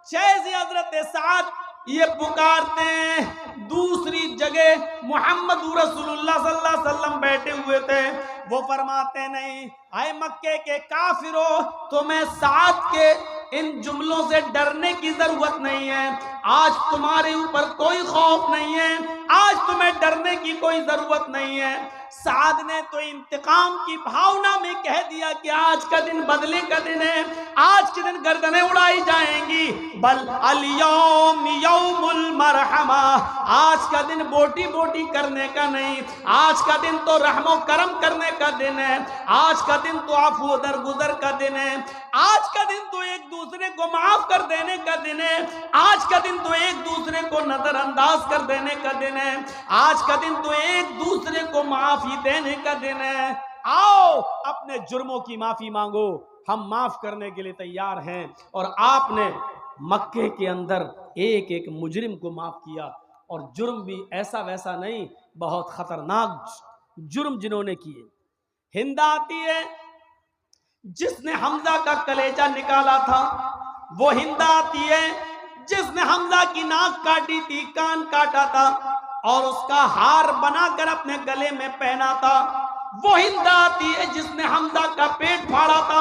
जैसे हजरत साद ये पुकारते हैं, दूसरी जगह मोहम्मद रसूलुल्लाह सल्लल्लाहु अलैहि वसल्लम बैठे हुए थे, वो फरमाते नहीं, आए मक्के के काफिरों, तुम्हें साद के इन जुमलों से डरने की जरूरत नहीं है, आज तुम्हारे ऊपर कोई खौफ नहीं है, आज तुम्हें डरने की कोई जरूरत नहीं है। साद ने तो इंतकाम की भावना में कह दिया कि आज का दिन बदले का दिन है, आज के दिन गर्दनें उड़ाई जाएंगी, बल अल-यौम यौमुल मरहमा, आज का दिन बोटी बोटी करने का नहीं, आज का दिन तो रहमो करम करने का दिन है, आज का दिन तो आफू दरगुजर का दिन है, आज का दिन तो एक दूसरे को माफ कर देने का दिन है, आज का दिन तो एक दूसरे को नजरअंदाज कर देने का दिन है, आज का दिन तो एक दूसरे को माफी देने का दिन है। आओ अपने जुर्मों की माफी मांगो, हम माफ करने के लिए तैयार हैं। और आपने मक्के के अंदर एक एक मुजरिम को माफ किया, और जुर्म भी ऐसा वैसा नहीं, बहुत खतरनाक जुर्म जिन्होंने किए। हिंद आती है जिसने हमजा का कलेजा निकाला था, वो हिंद आती है जिसने हमजा की नाक काटी थी, कान काटा था और उसका हार बनाकर अपने गले में पहना था, वो हिंद आती है जिसने हमजा का पेट फाड़ा था,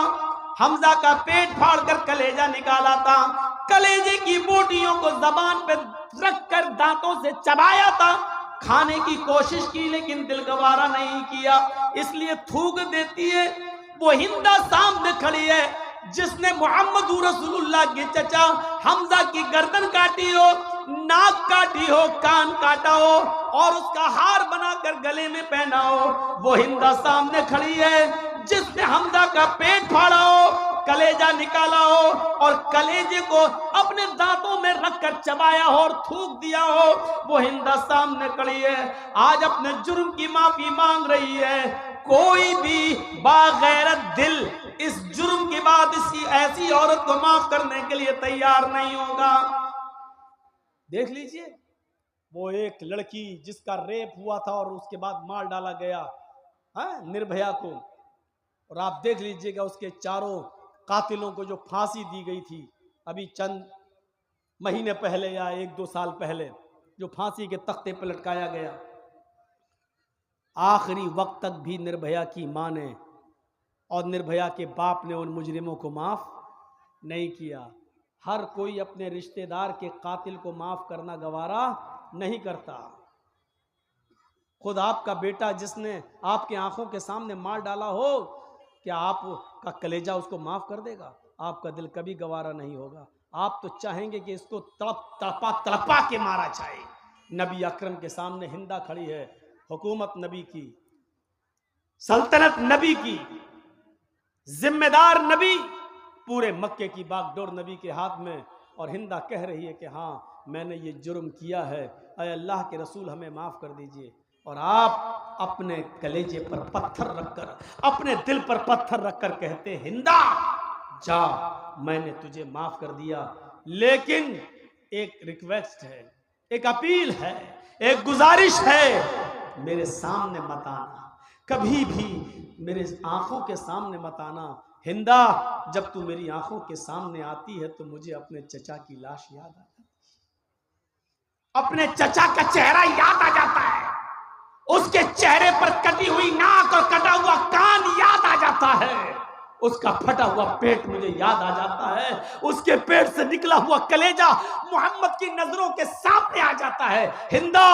हमजा का पेट फाड़कर कलेजा निकाला था, कलेजे की बोटियों को जबान पे रखकर दांतों से चबाया था, खाने की कोशिश की लेकिन दिल गवारा नहीं किया, इसलिए थूक देती है। वो हिंदा सामने खड़ी है जिसने मोहम्मद रसूलुल्लाह के चचा हमजा की गर्दन काटी हो, नाक काटी हो, कान काटा हो और उसका हार बनाकर गले में पहना हो। वो हिंदा सामने खड़ी है जिसने हमजा का पेट फाड़ा हो, कलेजा निकाला हो और कलेजे को अपने दांतों में रखकर चबाया हो और थूक दिया हो। वो हिंदा सामने खड़ी है, आज अपने जुर्म की माफी मांग रही है। कोई भी बागैरत दिल इस जुर्म के बाद इसी ऐसी औरत को माफ करने के लिए तैयार नहीं होगा। देख लीजिए, वो एक लड़की जिसका रेप हुआ था और उसके बाद मार डाला गया है निर्भया को, और आप देख लीजिएगा उसके चारों कातिलों को जो फांसी दी गई थी अभी चंद महीने पहले या 1-2 साल पहले, जो फांसी के तख्ते पर लटकाया गया, आखिरी वक्त तक भी निर्भया की मां ने और निर्भया के बाप ने उन मुजरिमों को माफ नहीं किया। हर कोई अपने रिश्तेदार के कातिल को माफ करना गवारा नहीं करता। खुद आपका बेटा जिसने आपके आंखों के सामने मार डाला हो, क्या आपका कलेजा उसको माफ कर देगा? आपका दिल कभी गवारा नहीं होगा। आप तो चाहेंगे कि इसको तड़पा तड़पा के मारा जाए। नबी अकरम के सामने हिंदा खड़ी है, हुकूमत नबी की, सल्तनत नबी की, जिम्मेदार नबी, पूरे मक्के की बागडोर नबी के हाथ में, और हिंदा कह रही है कि हाँ मैंने ये जुर्म किया है, अय अल्लाह के रसूल हमें माफ कर दीजिए। और आप अपने कलेजे पर पत्थर रखकर, अपने दिल पर पत्थर रखकर कहते हिंदा जा, मैंने तुझे माफ कर दिया, लेकिन एक रिक्वेस्ट है, एक अपील है, एक गुजारिश है, मेरे सामने मत आना, कभी भी मेरे आंखों के सामने मत आना। हिंदा, जब तू मेरी आंखों के सामने आती है तो मुझे अपने चचा की लाश याद आ जाती है, अपने चचा का चेहरा याद आ जाता है, उसके चेहरे पर कटी हुई नाक और कटा हुआ कान याद आ जाता है, उसका फटा हुआ पेट मुझे याद आ जाता है, उसके पेट से निकला हुआ कलेजा मोहम्मद की नजरों के सामने आ जाता है। हिंदा,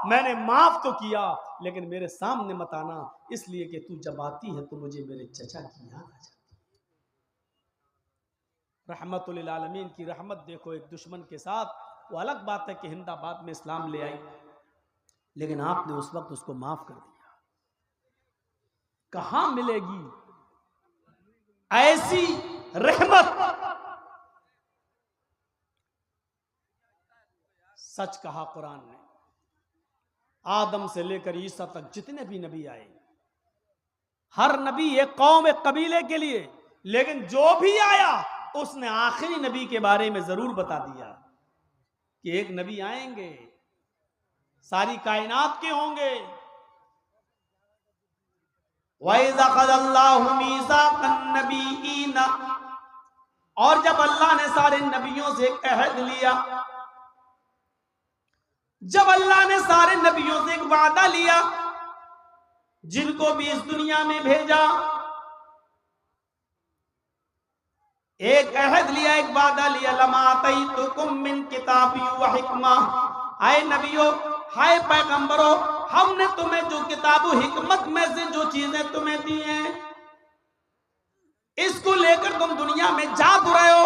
मैंने माफ तो किया लेकिन मेरे सामने मत आना, इसलिए कि तू जब आती है तो मुझे मेरे चचा की याद आ जाती है। रहमतुल लिल आलमीन की रहमत देखो एक दुश्मन के साथ। वो अलग बात है कि हिंदा बाद में इस्लाम ले आई, लेकिन आपने उस वक्त उसको माफ कर दिया। कहां मिलेगी ऐसी रहमत? सच कहा कुरान ने, आदम से लेकर ईसा तक जितने भी नबी आए, हर नबी एक कौम एक कबीले के लिए, लेकिन जो भी आया उसने आखिरी नबी के बारे में जरूर बता दिया कि एक नबी आएंगे, सारी कायनात के होंगे। वइज़ अख़ज़ल्लाहु मीसाक़न नबिय्यीन, और जब अल्लाह ने सारे नबियों से एक अहद लिया, जब अल्लाह ने सारे नबियों से एक वादा लिया, जिनको भी इस दुनिया में भेजा, एक अहद लिया, एक वादा लिया, लमा आतैतुकुम मिन किताबि व हिकमा, आए नबियों, हाय पैगंबरों, हमने तुम्हें जो किताब व हिकमत में से जो चीजें तुम्हें दी हैं, इसको लेकर तुम दुनिया में जा तो रहे हो,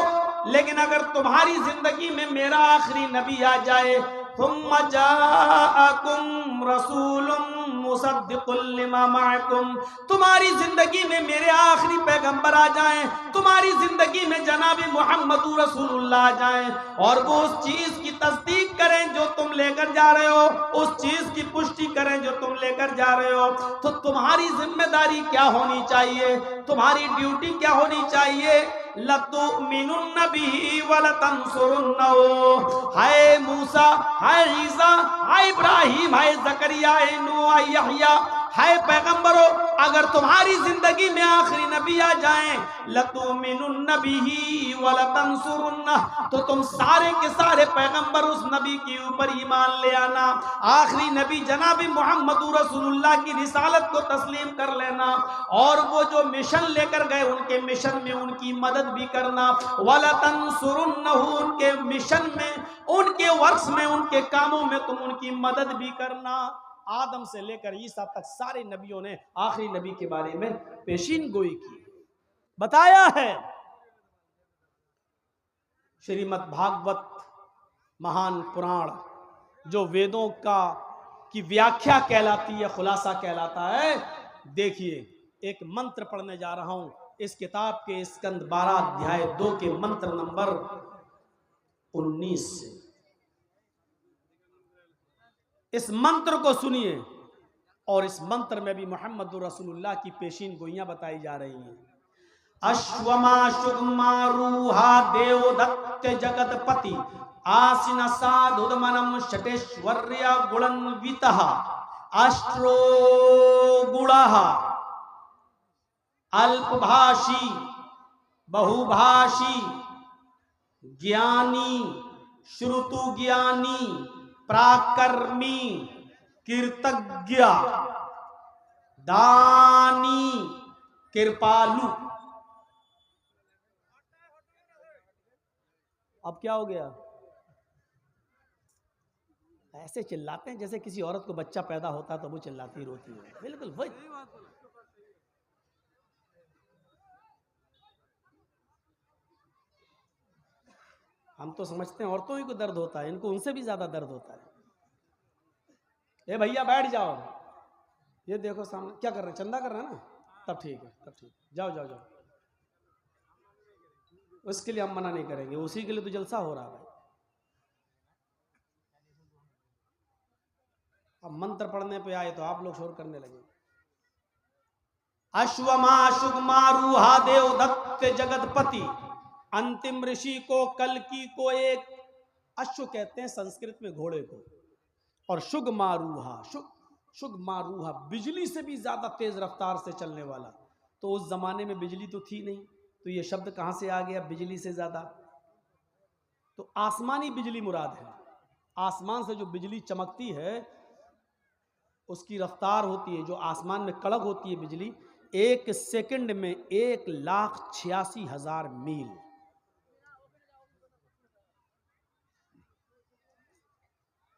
लेकिन अगर तुम्हारी जिंदगी में मेरा आखिरी नबी आ जाए, थुम्मा जाअकुम रसूलुम मुसद्दिकुल लिमा मअकुम, तुम्हारी जिंदगी में मेरे आखिरी पैगंबर आ जाएं, तुम्हारी जिंदगी में जनाबी मुहम्मदुर रसूलुल्लाह आ जाएं, और वो उस चीज की तस्दीक करें जो तुम लेकर जा रहे हो, उस चीज की पुष्टि करें जो तुम लेकर जा रहे हो, तो तुम्हारी जिम्मेदारी क्या होनी चाहिए, तुम्हारी ड्यूटी क्या होनी चाहिए? लतुमिनुन्न बिही व लतंसुरुन्नहु, हाय मूसा, हाय ईसा, हाय इब्राहिम, हाय ज़करिया, हाय नूह, हाय यहया, हाय पैगंबरों, अगर तुम्हारी जिंदगी में आखिरी नबी आ जाएं, लतुमिनुन्न बिही व लतंसुरुन्नहु, तो तुम सारे के सारे पैगंबर उस नबी के ऊपर ईमान ले आना, आखिरी नबी जनाबी मुहम्मदुर रसूलुल्लाह की रिसालत को तस्लीम कर लेना, और वो जो मिशन लेकर गए उनके मिशन में उनकी मदद भी करना, वला तंसुरुन्नहु, उनके मिशन में, उनके वर्क्स में, उनके कामों में तुम उनकी मदद भी करना। आदम से लेकर ईसा तक सारे नबियों ने आखिरी नबी के बारे में पेशीन गोई की, बताया है। श्रीमद् भागवत महान पुराण जो वेदों की व्याख्या कहलाती है, खुलासा कहलाता है, देखिए एक मंत्र पढ़ने जा रहा हूं इस किताब के स्कंद 12 अध्याय 2 के मंत्र नंबर 19 से। इस मंत्र को सुनिए, और इस मंत्र में भी मोहम्मद रसूलुल्लाह की पेशीन गोइयां बताई जा रही हैं। अश्वमा शुगमारूहा देवदत्त जगतपति आसीन साधुदमनम षटेश्वर्य गुणन्वितः अष्ट्रो गुणः अल्पभाषी बहुभाषी ज्ञानी श्रुतु ज्ञानी प्राकर्मी कीर्तज्ञ दानी कृपालु। अब क्या हो गया? ऐसे चिल्लाते हैं जैसे किसी औरत को बच्चा पैदा होता तो वो चिल्लाती रोती है, बिल्कुल वही। हम तो समझते हैं औरतों ही को दर्द होता है, इनको उनसे भी ज्यादा दर्द होता है। ए भैया बैठ जाओ, ये देखो सामने क्या कर रहे हैं, चंदा कर रहे हैं ना, तब ठीक है, तब ठीक, जाओ जाओ जाओ। उसके लिए हम मना नहीं करेंगे, उसी के लिए तो जलसा हो रहा है। अब मंत्र पढ़ने पे आए तो आप लोग शोर करने लगे। अश्वमा शुगमारूहा देवदत्त जगतपति, अंतिम ऋषि को, कल्कि को, एक अश्व कहते हैं संस्कृत में घोड़े को, और शुगमारूहा, शुगमारूहा बिजली से भी ज्यादा तेज रफ्तार से चलने वाला। तो उस जमाने में बिजली तो थी नहीं, तो ये शब्द कहां से आ गया बिजली से ज्यादा? तो आसमानी बिजली मुराद है। आसमान से जो बिजली चमकती है उसकी रफ्तार होती है, जो आसमान में कड़क होती है बिजली, 1 सेकंड में 1,86,000 मील।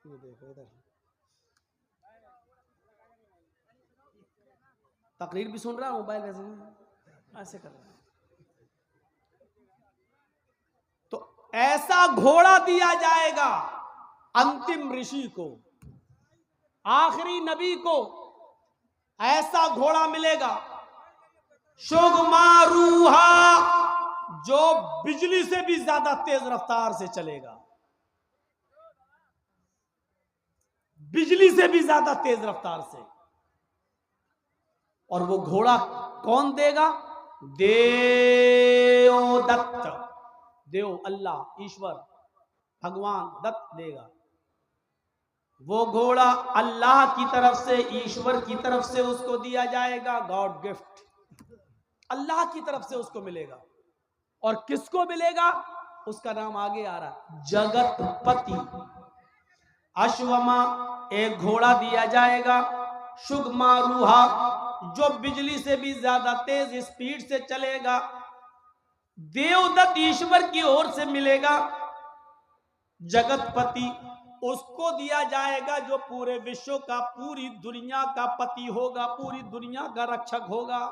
ये देखो इधर तकरीर भी सुन रहा है, मोबाइल ऐसे कर रहा है। तो ऐसा घोड़ा दिया जाएगा अंतिम ऋषि को, आखिरी नबी को ऐसा घोड़ा मिलेगा, शुगमारूहा, जो बिजली से भी ज्यादा तेज रफ्तार से चलेगा, बिजली से भी ज्यादा तेज रफ्तार से। और वो घोड़ा कौन देगा? देवदत्त, देव, अल्लाह, ईश्वर, भगवान दत्त देगा। वो घोड़ा अल्लाह की तरफ से, ईश्वर की तरफ से उसको दिया जाएगा, गॉड गिफ्ट, अल्लाह की तरफ से उसको मिलेगा। और किसको मिलेगा? उसका नाम आगे आ रहा, जगतपति। अश्वमा, एक घोड़ा दिया जाएगा, शुगमा रूहा, जो बिजली से भी ज्यादा तेज स्पीड से चलेगा, देवदत्त ईश्वर की ओर से मिलेगा। जगतपति उसको दिया जाएगा जो पूरे विश्व का, पूरी दुनिया का पति होगा, पूरी दुनिया का रक्षक होगा,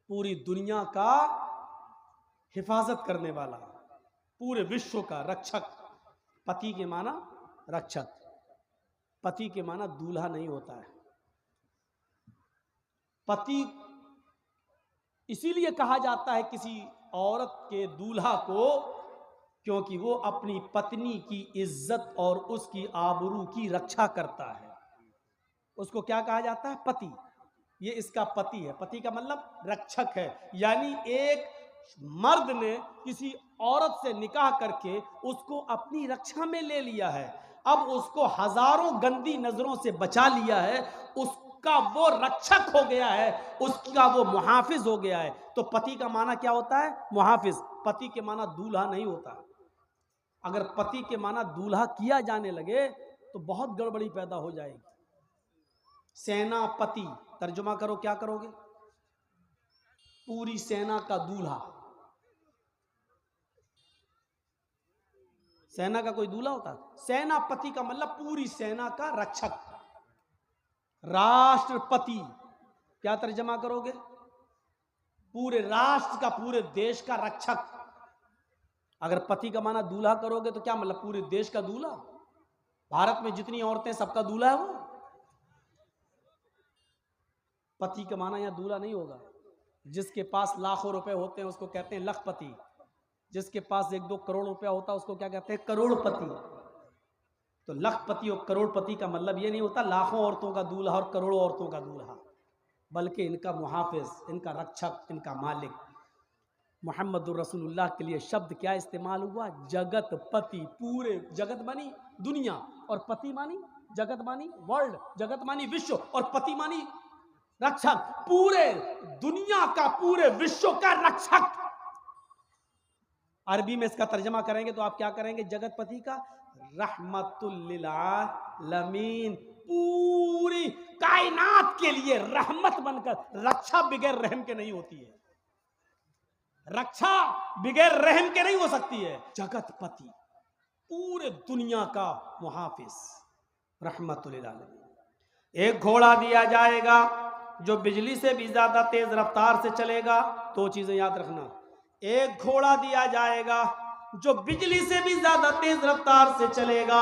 पूरी दुनिया का हिफाजत करने वाला, पूरे विश्व का रक्षक। पति के माना रक्षक, पति के माना दूल्हा नहीं होता है। पति इसीलिए कहा जाता है किसी औरत के दूल्हा को, क्योंकि वो अपनी पत्नी की इज्जत और उसकी आबरू की रक्षा करता है। उसको क्या कहा जाता है? पति। ये इसका पति है। पति का मतलब रक्षक है। यानी एक मर्द ने किसी औरत से निकाह करके उसको अपनी रक्षा में ले लिया है, अब उसको हजारों गंदी नजरों से बचा लिया है, उसका वो रक्षक हो गया है, उसका वो मुहाफिज हो गया है। तो पति का माना क्या होता है? मुहाफिज। पति के माना दूल्हा नहीं होता। अगर पति के माना दूल्हा किया जाने लगे तो बहुत गड़बड़ी पैदा हो जाएगी। सेनापति, तर्जुमा करो, क्या करोगे? पूरी सेना का दूल्हा। सेना का कोई दूल्हा होता है? सेनापति का मतलब पूरी सेना का रक्षक। राष्ट्रपति, क्या तर्जमा करोगे? पूरे राष्ट्र का, पूरे देश का रक्षक। अगर पति का माना दूल्हा करोगे तो क्या मतलब? पूरे देश का दूल्हा। भारत में जितनी औरतें सबका दूल्हा है वो। पति का माना यहां दूल्हा नहीं होगा। जिसके पास लाखों रुपए होते हैं उसको कहते हैं लखपति, जिसके पास 1-2 करोड़ रुपया होता है उसको क्या कहते हैं? करोड़पति। तो लखपति और करोड़पति का मतलब ये नहीं होता लाखों औरतों का दूल्हा और करोड़ों औरतों का दूल्हा, बल्कि इनका मुहाफिज, इनका रक्षक, इनका मालिक। मोहम्मदुर रसूलुल्लाह के लिए शब्द क्या इस्तेमाल हुआ? जगतपति। पूरे जगत मानी दुनिया, और पति मानी जगत मानी वर्ल्ड, जगत मानी विश्व, और पति मानी रक्षक। पूरे दुनिया का, पूरे विश्व का रक्षक। अरबी में इसका तर्जमा करेंगे तो आप क्या करेंगे? जगतपति का रहमतुल लिल आलमीन, पूरी कायनात के लिए रहमत बनकर। रक्षा बगैर रहम के नहीं होती है, रक्षा बगैर रहम के नहीं हो सकती है। जगतपति, पूरे दुनिया का मुहाफिज, रहमतुल लिल आलमीन। एक घोड़ा दिया जाएगा जो बिजली से भी ज्यादा तेज रफ्तार से चलेगा। 2 चीजें याद रखना। एक घोड़ा दिया जाएगा जो बिजली से भी ज्यादा तेज रफ्तार से चलेगा,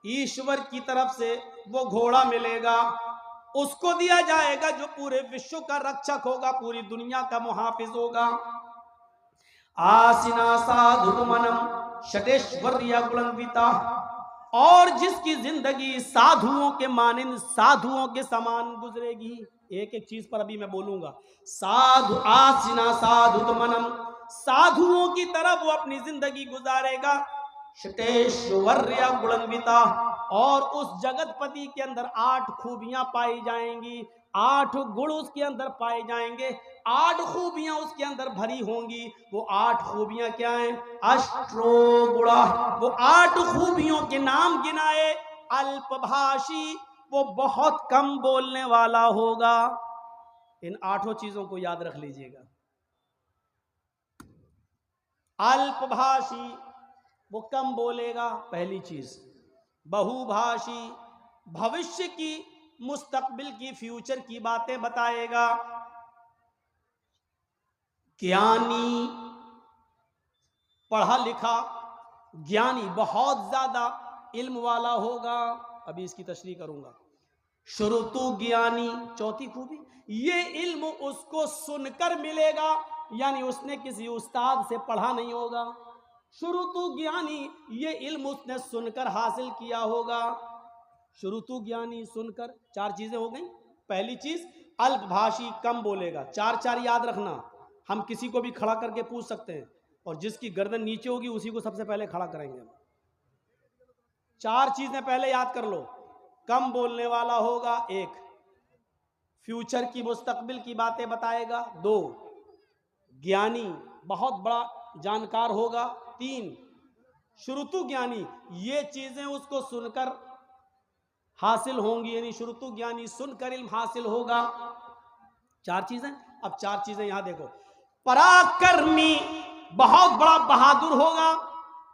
ईश्वर की तरफ से वो घोड़ा मिलेगा। उसको दिया जाएगा जो पूरे विश्व का रक्षक होगा, पूरी दुनिया का मुहाफिज होगा। आसिना साधुमनम शटेश्वर्या गुणन्विता, और जिसकी जिंदगी साधुओं के मानिंद, साधुओं के समान गुजरेगी। एक एक चीज पर अभी मैं बोलूंगा। साधु, आसिना साधुमनम, साधुओं की तरफ वो अपनी जिंदगी गुजारेगा। शटेश्वर्या गुणन्विता, और उस जगतपति के अंदर 8 खूबियां पाई जाएंगी, 8 गुण उसके अंदर पाए जाएंगे, 8 खूबियां उसके अंदर भरी होंगी। वो 8 खूबियां क्या हैं? अष्टो गुणा। वो 8 खूबियों के नाम गिनाए। अल्पभाषी, वो बहुत कम बोलने वाला होगा। इन 8 चीजों को याद रख लीजिएगा। अल्पभाषी, वो कम बोलेगा, पहली चीज। बहुभाषी, भविष्य की, मुस्तकबिल की, फ्यूचर की बातें बताएगा। ज्ञानी, पढ़ा लिखा, ज्ञानी, बहुत ज्यादा इल्म वाला होगा। अभी इसकी तशरीह करूंगा। श्रुतु ज्ञानी, चौथी खूबी, ये इल्म उसको सुनकर मिलेगा, यानी उसने किसी उस्ताद से पढ़ा नहीं होगा। श्रुतु ज्ञानी, ये इल्म उसने सुनकर हासिल किया होगा। श्रुतु ज्ञानी, सुनकर। 4 चीजें हो गई। पहली चीज अल्पभाषी, कम बोलेगा। 4 याद रखना। हम किसी को भी खड़ा करके पूछ सकते हैं, और जिसकी गर्दन नीचे होगी उसी को सबसे पहले खड़ा करेंगे हम। 4 चीजें पहले याद कर लो। कम बोलने वाला होगा 1, फ्यूचर की मुस्तकबिल की बातें बताएगा 2, ज्ञानी बहुत बड़ा जानकार होगा 3, श्रुतु ज्ञानी, ये चीजें उसको सुनकर हासिल होंगी, यानी श्रुतु ज्ञानी सुनकर इल्म हासिल होगा। 4 चीजें। अब 4 चीजें यहां देखो। पराक्रमी बहुत बड़ा बहादुर होगा,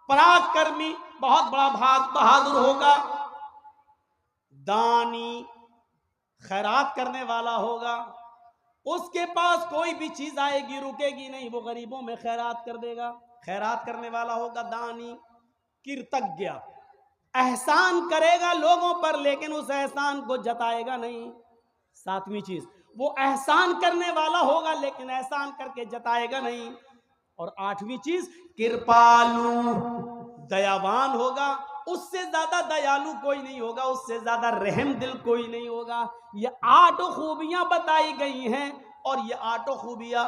पराक्रमी बहुत बड़ा बहादुर होगा। दानी खैरात करने वाला होगा, उसके पास कोई भी चीज आएगी रुकेगी नहीं, वो गरीबों में खैरात कर देगा, खैरात करने वाला होगा दानी। कृतज्ञ, एहसान करेगा लोगों पर लेकिन उस एहसान को जताएगा नहीं। 7वीं चीज, वो एहसान करने वाला होगा लेकिन एहसान करके जताएगा नहीं। और 8वीं चीज, कृपालु, दयावान होगा, उससे ज्यादा दयालु कोई नहीं होगा, उससे ज्यादा रहम दिल कोई नहीं होगा। ये 8 खूबियां बताई गई हैं, और ये 8 खूबियां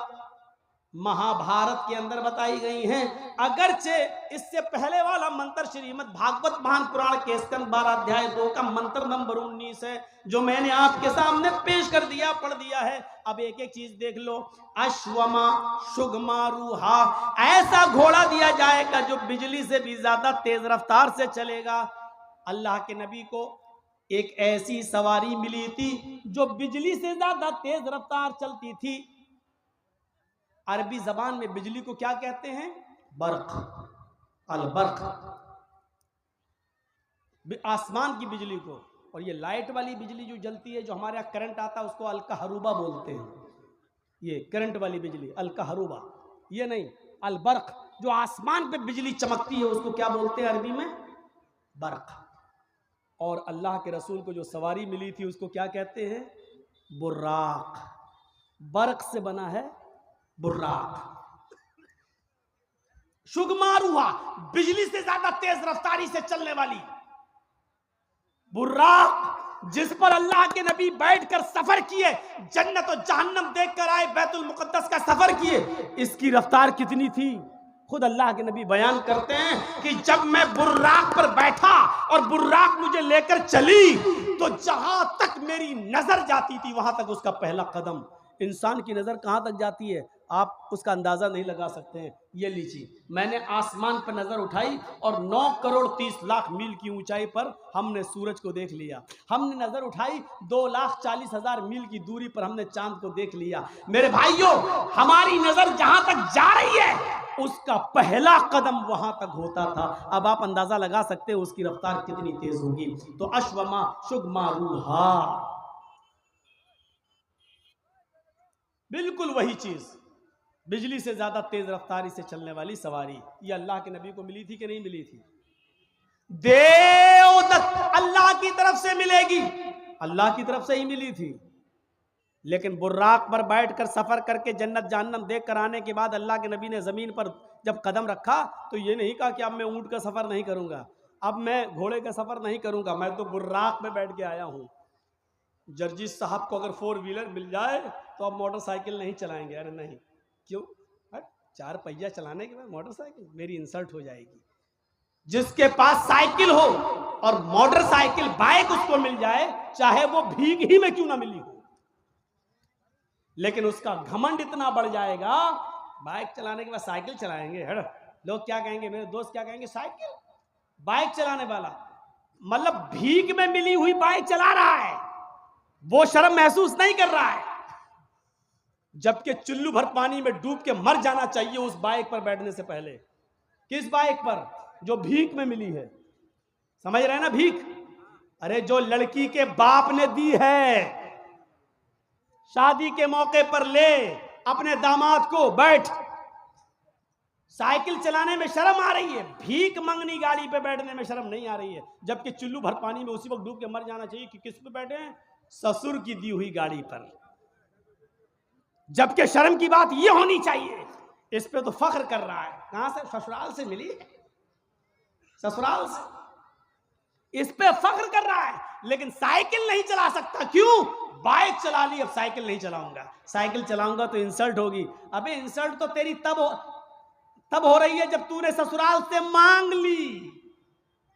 महाभारत के अंदर बताई गई हैं। अगरचे इससे पहले वाला मंत्र श्रीमद् भागवत महापुराण के स्कंद 12 अध्याय 2 का मंत्र नंबर 19 है, जो मैंने आपके सामने पेश कर दिया, पढ़ दिया है। अब एक एक चीज देख लो। अश्वमा शुगमारूहा, ऐसा घोड़ा दिया जाएगा जो बिजली से भी ज्यादा तेज रफ्तार से चलेगा। अल्लाह के नबी को एक ऐसी सवारी मिली थी जो बिजली से ज्यादा तेज रफ्तार चलती थी। अरबी जबान में बिजली को क्या कहते हैं? बर्क, अल बर्क, आसमान की बिजली को। और ये लाइट वाली बिजली जो जलती है, जो हमारे यहाँ करंट आता है, उसको अलकहरुबा बोलते हैं। ये करंट वाली बिजली अलकहरुबा, ये नहीं, अल बर्क, जो आसमान पे बिजली चमकती है उसको क्या बोलते हैं अरबी में? बर्क। और अल्लाह के रसूल को जो सवारी मिली थी उसको क्या कहते हैं? बुर्राक। बर्क से बना है बुर्राक। शुगमारूहा, बिजली से ज्यादा तेज रफ्तारी से चलने वाली बुर्राक, जिस पर अल्लाह के नबी बैठकर सफर किए, जन्नत और जहन्नम देखकर आए, बैतुल मुकद्दस का सफर किए। इसकी रफ्तार कितनी थी? खुद अल्लाह के नबी बयान करते हैं कि जब मैं बुर्राक पर बैठा और बुर्राक मुझे लेकर चली, तो जहां तक मेरी नजर जाती थी वहां तक उसका पहला कदम। इंसान की नजर कहां तक जाती है आप उसका अंदाजा नहीं लगा सकते हैं। ये लीजिए, मैंने आसमान पर नजर उठाई और 9 करोड़ 30 लाख मील की ऊंचाई पर हमने सूरज को देख लिया। हमने नजर उठाई 2,40,000 मील की दूरी पर हमने चांद को देख लिया। मेरे भाइयों, हमारी नजर जहां तक जा रही है उसका पहला कदम वहां तक होता था। अब आप अंदाजा लगा सकते हैं उसकी रफ्तार कितनी तेज होगी। तो अश्वमा शुगमारूहा, बिल्कुल वही चीज, बिजली से ज्यादा तेज रफ्तारी से चलने वाली सवारी। ये अल्लाह के नबी को मिली थी कि नहीं मिली थी? देवदत्त, अल्लाह की तरफ से मिलेगी, अल्लाह की तरफ से ही मिली थी। लेकिन बुर्राक पर बैठकर सफर करके जन्नत जहन्नम देख कर आने के बाद अल्लाह के नबी ने जमीन पर जब कदम रखा तो ये नहीं कहा कि अब मैं ऊंट का सफर नहीं करूंगा, अब मैं घोड़े का सफर नहीं करूंगा, मैं तो बुर्राक में बैठ के आया हूं। जर्जिस साहब को अगर 4 व्हीलर मिल जाए तो अब मोटरसाइकिल नहीं चलाएंगे। अरे नहीं, क्यों? 4 पहिया चलाने के बाद मोटरसाइकिल, मेरी इंसल्ट हो जाएगी। जिसके पास साइकिल हो और मोटरसाइकिल बाइक उसको मिल जाए, चाहे वो भीग ही में क्यों ना मिली हो, लेकिन उसका घमंड इतना बढ़ जाएगा, बाइक चलाने के बाद साइकिल चलाएंगे। लोग क्या कहेंगे, मेरे दोस्त क्या कहेंगे, साइकिल बाइक चलाने वाला, मतलब भीग में मिली हुई बाइक चला रहा है, वो शर्म महसूस नहीं कर रहा है, जबकि चुल्लू भर पानी में डूब के मर जाना चाहिए उस बाइक पर बैठने से पहले। किस बाइक पर? जो भीख में मिली है। समझ रहे हैं ना भीख? अरे जो लड़की के बाप ने दी है, शादी के मौके पर ले अपने दामाद को, बैठ। साइकिल चलाने में शर्म आ रही है, भीख मंगनी गाड़ी पे बैठने में शर्म नहीं आ रही है, जबकि चुल्लू भर पानी में उसी वक्त डूब के मर जाना चाहिए कि किस पे बैठे हैं? ससुर की दी हुई गाड़ी पर। जबकि शर्म की बात यह होनी चाहिए, इस पे तो फख्र कर रहा है। कहां से? ससुराल से मिली है, ससुराल से। इस पे फख्र कर रहा है, लेकिन साइकिल नहीं चला सकता। क्यों? बाइक चला ली, अब साइकिल नहीं चलाऊंगा, साइकिल चलाऊंगा तो इंसल्ट होगी। अबे इंसल्ट तो तेरी तब हो रही है जब तूने ससुराल से मांग ली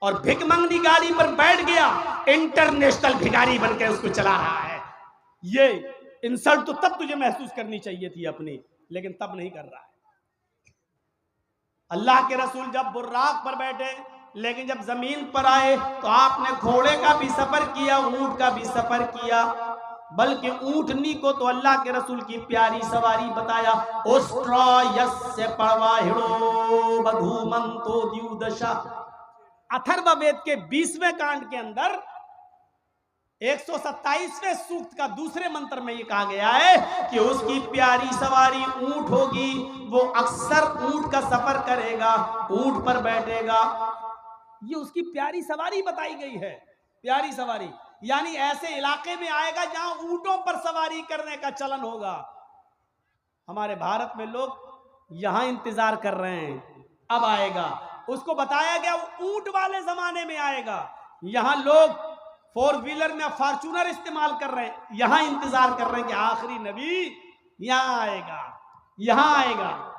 और भिख मंगनी गाड़ी पर बैठ गया, इंटरनेशनल भिखारी बनकर उसको चला रहा है। ये इंसल्ट तो तब तुझे महसूस करनी चाहिए थी अपनी, लेकिन तब नहीं कर रहा है। अल्लाह के रसूल जब बुर्राक पर बैठे, लेकिन जब जमीन पर आए तो आपने घोड़े का भी सफर किया, ऊंट का भी सफर किया, बल्कि ऊंटनी को तो अल्लाह के रसूल की प्यारी सवारी बताया। अथर्ववेद के 20वें कांड के अंदर 127वें सूक्त का दूसरे मंत्र में ये कहा गया है कि उसकी प्यारी सवारी ऊंट होगी, वो अक्सर ऊंट का सफर करेगा, ऊंट पर बैठेगा। ये उसकी प्यारी सवारी बताई गई है। प्यारी सवारी यानी ऐसे इलाके में आएगा जहां ऊंटों पर सवारी करने का चलन होगा। हमारे भारत में लोग यहां इंतजार कर रहे हैं, अब आएगा। उसको बताया गया ऊंट वाले जमाने में आएगा। यहां लोग 4 व्हीलर में फॉर्च्यूनर इस्तेमाल कर रहे हैं, यहां इंतजार कर रहे हैं कि आखिरी नबी यहां आएगा, यहां आएगा।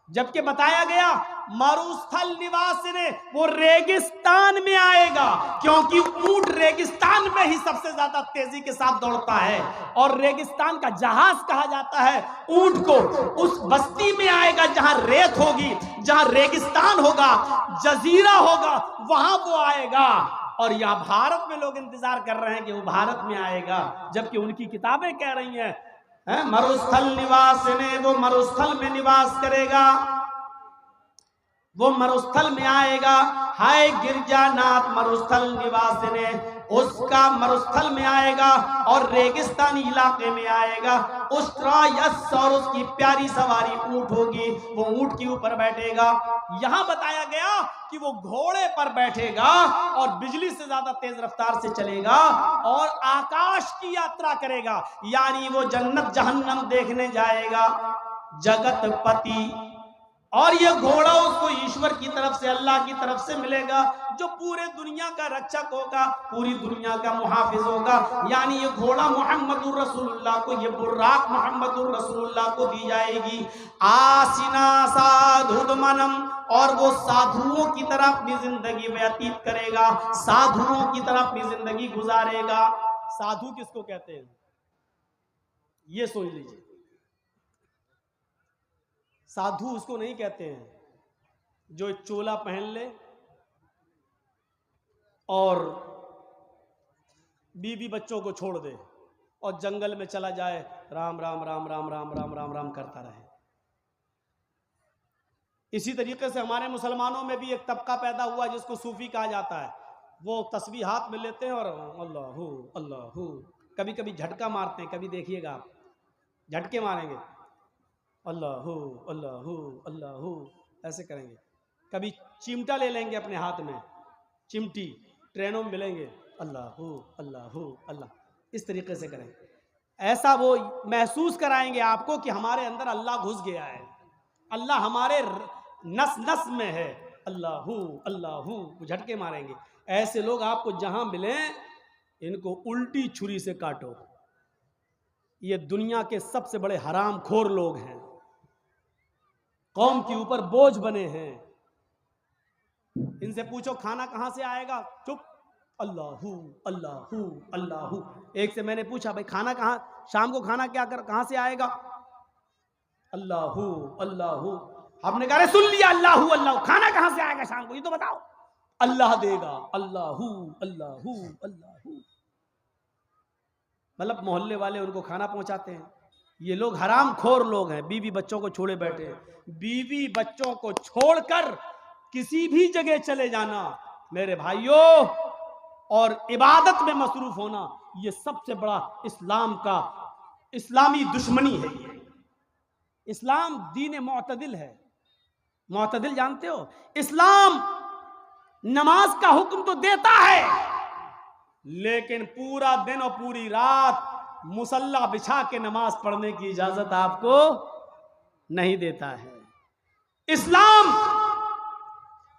जबकि बताया गया मरुस्थल निवास ने, वो रेगिस्तान में आएगा, क्योंकि ऊंट रेगिस्तान में ही सबसे ज्यादा तेजी के साथ दौड़ता है और रेगिस्तान का जहाज कहा जाता है ऊंट को। उस बस्ती में आएगा जहां रेत होगी, जहां रेगिस्तान होगा, जजीरा होगा, वहां वो आएगा। और यहाँ भारत में लोग इंतजार कर रहे हैं कि वो भारत में आएगा, जबकि उनकी किताबें कह रही हैं मरुस्थल निवास ने, वो मरुस्थल में निवास करेगा, वो मरुस्थल में आएगा। हाय गिरजानाथ मरुस्थल निवास ने, उसका मरुस्थल में आएगा और रेगिस्तानी इलाके में आएगा। उस्ट्रायस और उसकी प्यारी सवारी ऊंट होगी, वो ऊंट के ऊपर बैठेगा। यहां बताया गया कि वो घोड़े पर बैठेगा और बिजली से ज्यादा तेज रफ्तार से चलेगा और आकाश की यात्रा करेगा, यानी वो जन्नत जहन्नम देखने जाएगा। जगतपति, और ये घोड़ा उसको ईश्वर की तरफ से, अल्लाह की तरफ से मिलेगा, जो पूरे दुनिया का रक्षक होगा, पूरी दुनिया का मुहाफिज होगा। यानी ये घोड़ा मोहम्मदुर रसूलुल्लाह को, ये बुर्राक मोहम्मदुर रसूलुल्लाह को दी जाएगी। आसिना साधुदमनम, और वो साधुओं की तरह अपनी जिंदगी व्यतीत करेगा, साधुओं की तरह अपनी जिंदगी गुजारेगा। साधु किसको कहते हैं ये सोच लीजिए। साधु उसको नहीं कहते हैं जो चोला पहन ले और बीवी बच्चों को छोड़ दे और जंगल में चला जाए, राम राम राम राम राम राम राम राम करता रहे। इसी तरीके से हमारे मुसलमानों में भी एक तबका पैदा हुआ जिसको सूफी कहा जाता है। वो तस्बीह हाथ में लेते हैं और अल्लाहू अल्लाहू, कभी कभी झटका मारते हैं, कभी देखिएगा आप झटके मारेंगे, अल्लाहू अल्लाहू अल्लाहू ऐसे करेंगे। कभी चिमटा ले लेंगे अपने हाथ में, चिमटी, ट्रेनों में मिलेंगे, अल्लाहू अल्लाहू अल्लाह, इस तरीके से करेंगे। ऐसा वो महसूस कराएंगे आपको कि हमारे अंदर अल्लाह घुस गया है, अल्लाह हमारे नस नस में है, अल्लाहू अल्लाहू, झटके मारेंगे। ऐसे लोग आपको जहां मिले इनको उल्टी छुरी से काटो। ये दुनिया के सबसे बड़े हराम खोर लोग हैं, कौम के ऊपर बोझ बने हैं। इनसे पूछो खाना कहां से आएगा, चुप, अल्लाहू अल्लाहू अल्लाहू। एक से मैंने पूछा भाई खाना कहां, शाम को खाना क्या कर, कहां से आएगा, अल्लाहू अल्लाहू। आपने कहा सुन लिया, अल्लाहू अल्लाहू, खाना कहां से आएगा शाम को, ये तो बताओ। अल्लाह देगा, अल्लाहू अल्लाहू अल्लाहू। मतलब मोहल्ले वाले उनको खाना पहुंचाते हैं। ये लोग हराम खोर लोग हैं, बीवी बच्चों को छोड़े बैठे हैं। बीवी बच्चों को छोड़कर किसी भी जगह चले जाना मेरे भाइयों, और इबादत में मसरूफ होना, ये सबसे बड़ा इस्लाम का, इस्लामी दुश्मनी है। ये इस्लाम दीन मुअतदिल है। मुअतदिल जानते हो, इस्लाम नमाज का हुक्म तो देता है, लेकिन पूरा दिन और पूरी रात मुसल्ला बिछा के नमाज पढ़ने की इजाजत आपको नहीं देता है। इस्लाम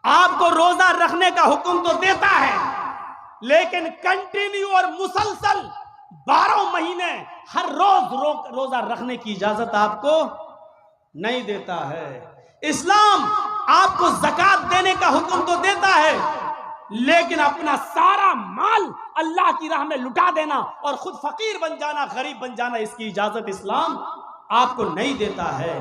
आपको रोजा रखने का हुक्म तो देता है, लेकिन कंटिन्यू और मुसलसल 12 महीने हर रोज रोजा रखने की इजाजत आपको नहीं देता है। इस्लाम आपको ज़कात देने का हुक्म तो देता है, लेकिन अपना सारा माल अल्लाह की राह में लुटा देना और खुद फकीर बन जाना, गरीब बन जाना, इसकी इजाजत इस्लाम आपको नहीं देता है।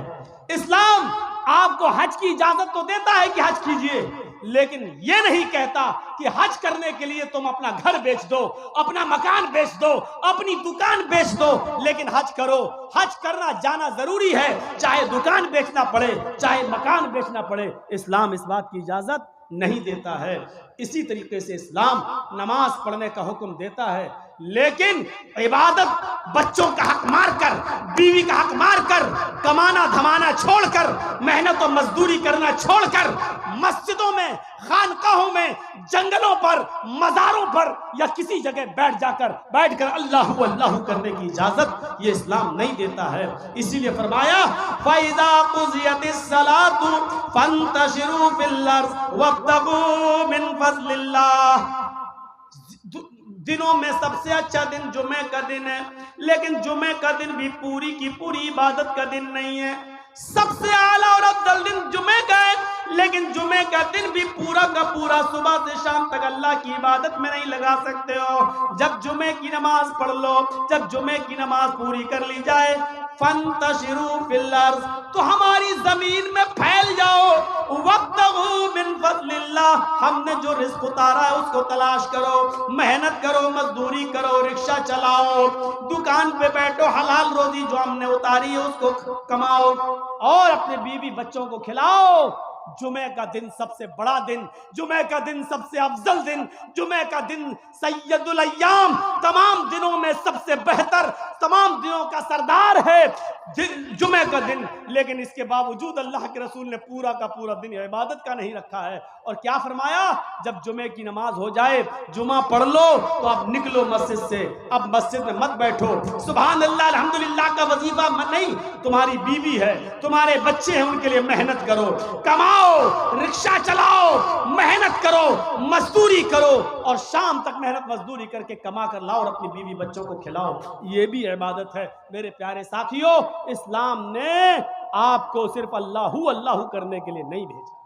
इस्लाम आपको हज की इजाजत तो देता है कि हज कीजिए, लेकिन यह नहीं कहता कि हज करने के लिए तुम अपना घर बेच दो, अपना मकान बेच दो, अपनी दुकान बेच दो, लेकिन हज करो। हज करना जाना जरूरी है, चाहे दुकान बेचना पड़े, चाहे मकान बेचना पड़े। इस्लाम इस बात की इजाजत नहीं देता है। इसी तरीके से इस्लाम नमाज पढ़ने का हुक्म देता है, लेकिन इबादत बच्चों का हक मारकर, बीवी का हक मारकर, कमाना धमाना छोड़कर, मेहनत और मजदूरी करना छोड़कर, मस्जिदों में, खानकाहों में, जंगलों पर, मज़ारों पर या किसी जगह बैठकर अल्लाह अल्लाह करने की इजाजत ये इस्लाम नहीं देता है। इसीलिए फरमाया फ़इज़ा क़ुज़ियतिस सलातु फ़ंतशिरू फ़िल अर्ज़ वब्तगू मिन फ़ज़लिल्लाह। दिनों में सबसे अच्छा दिन जुमे का दिन है, लेकिन जुमे का दिन भी पूरी की पूरी इबादत का दिन नहीं है। सबसे आला और अफजल दिन जुमे का है, लेकिन जुमे का दिन भी पूरा का पूरा सुबह से शाम तक अल्लाह की इबादत में नहीं लगा सकते हो। जब जुमे की नमाज पढ़ लो, जब जुमे की नमाज पूरी कर ली जाए, फंतशिरू फिल अर्ज़, तो हमारी जमीन में फैल जाओ, वब्तगू मिन फ़ज़लिल्लाह, हमने जो रिज़्क़ उतारा है उसको तलाश करो, मेहनत करो, मजदूरी करो, रिक्शा चलाओ, दुकान पे बैठो, हलाल रोजी जो हमने उतारी है उसको कमाओ और अपने बीवी बच्चों को खिलाओ। जुमे का दिन सबसे बड़ा दिन, जुमे का दिन सबसे अफजल दिन, जुमे का दिन सैयदुल अय्याम, तमाम दिनों में सबसे बेहतर, तमाम दिनों का सरदार है जुमे का दिन। लेकिन इसके बावजूद अल्लाह के रसूल ने पूरा का पूरा दिन इबादत का नहीं रखा है। और क्या फरमाया, जब जुमे की नमाज हो जाए, जुमा पढ़ लो, तो अब निकलो मस्जिद से, अब मस्जिद में मत बैठो, सुभान अल्लाह अल्हम्दुलिल्लाह का वजीफा नहीं, तुम्हारी बीवी है, तुम्हारे बच्चे हैं, उनके लिए मेहनत करो, कमाओ, रिक्शा चलाओ, मेहनत करो, मजदूरी करो और शाम तक मेहनत मजदूरी करके कमा कर लाओ और अपनी बीवी बच्चों को खिलाओ। ये भी इबादत है। मेरे प्यारे साथियों, इस्लाम ने आपको सिर्फ अल्लाहू अल्लाहू करने के लिए नहीं भेजा।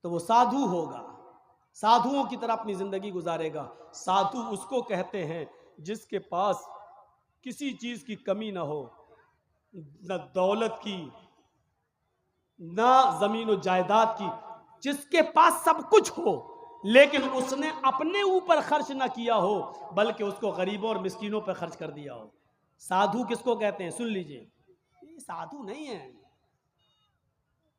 तो वो साधु होगा, साधुओं की तरह अपनी जिंदगी गुजारेगा। साधु उसको कहते हैं जिसके पास किसी चीज की कमी ना हो, न दौलत की, न जमीन और जायदाद की, जिसके पास सब कुछ हो, लेकिन उसने अपने ऊपर खर्च ना किया हो, बल्कि उसको गरीबों और मिस्कीनों पर खर्च कर दिया हो। साधु किसको कहते हैं? सुन लीजिए, ये साधु नहीं है,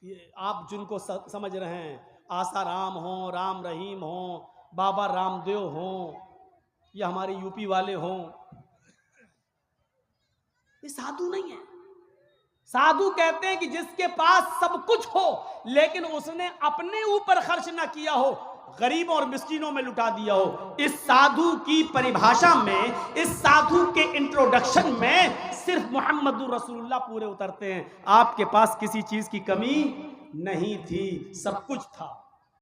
ये आप जिनको समझ रहे हैं, आसाराम हो, राम रहीम हो, बाबा रामदेव हो, या हमारे यूपी वाले हों, ये साधु नहीं है। साधु कहते हैं कि जिसके पास सब कुछ हो, लेकिन उसने अपने ऊपर खर्च ना किया हो, गरीबों और मिस्कीनों में लुटा दिया हो। इस साधु की परिभाषा में, इस साधु के इंट्रोडक्शन में सिर्फ मोहम्मदुर रसूलुल्लाह पूरे उतरते हैं। आपके पास किसी चीज की कमी नहीं थी, सब कुछ था।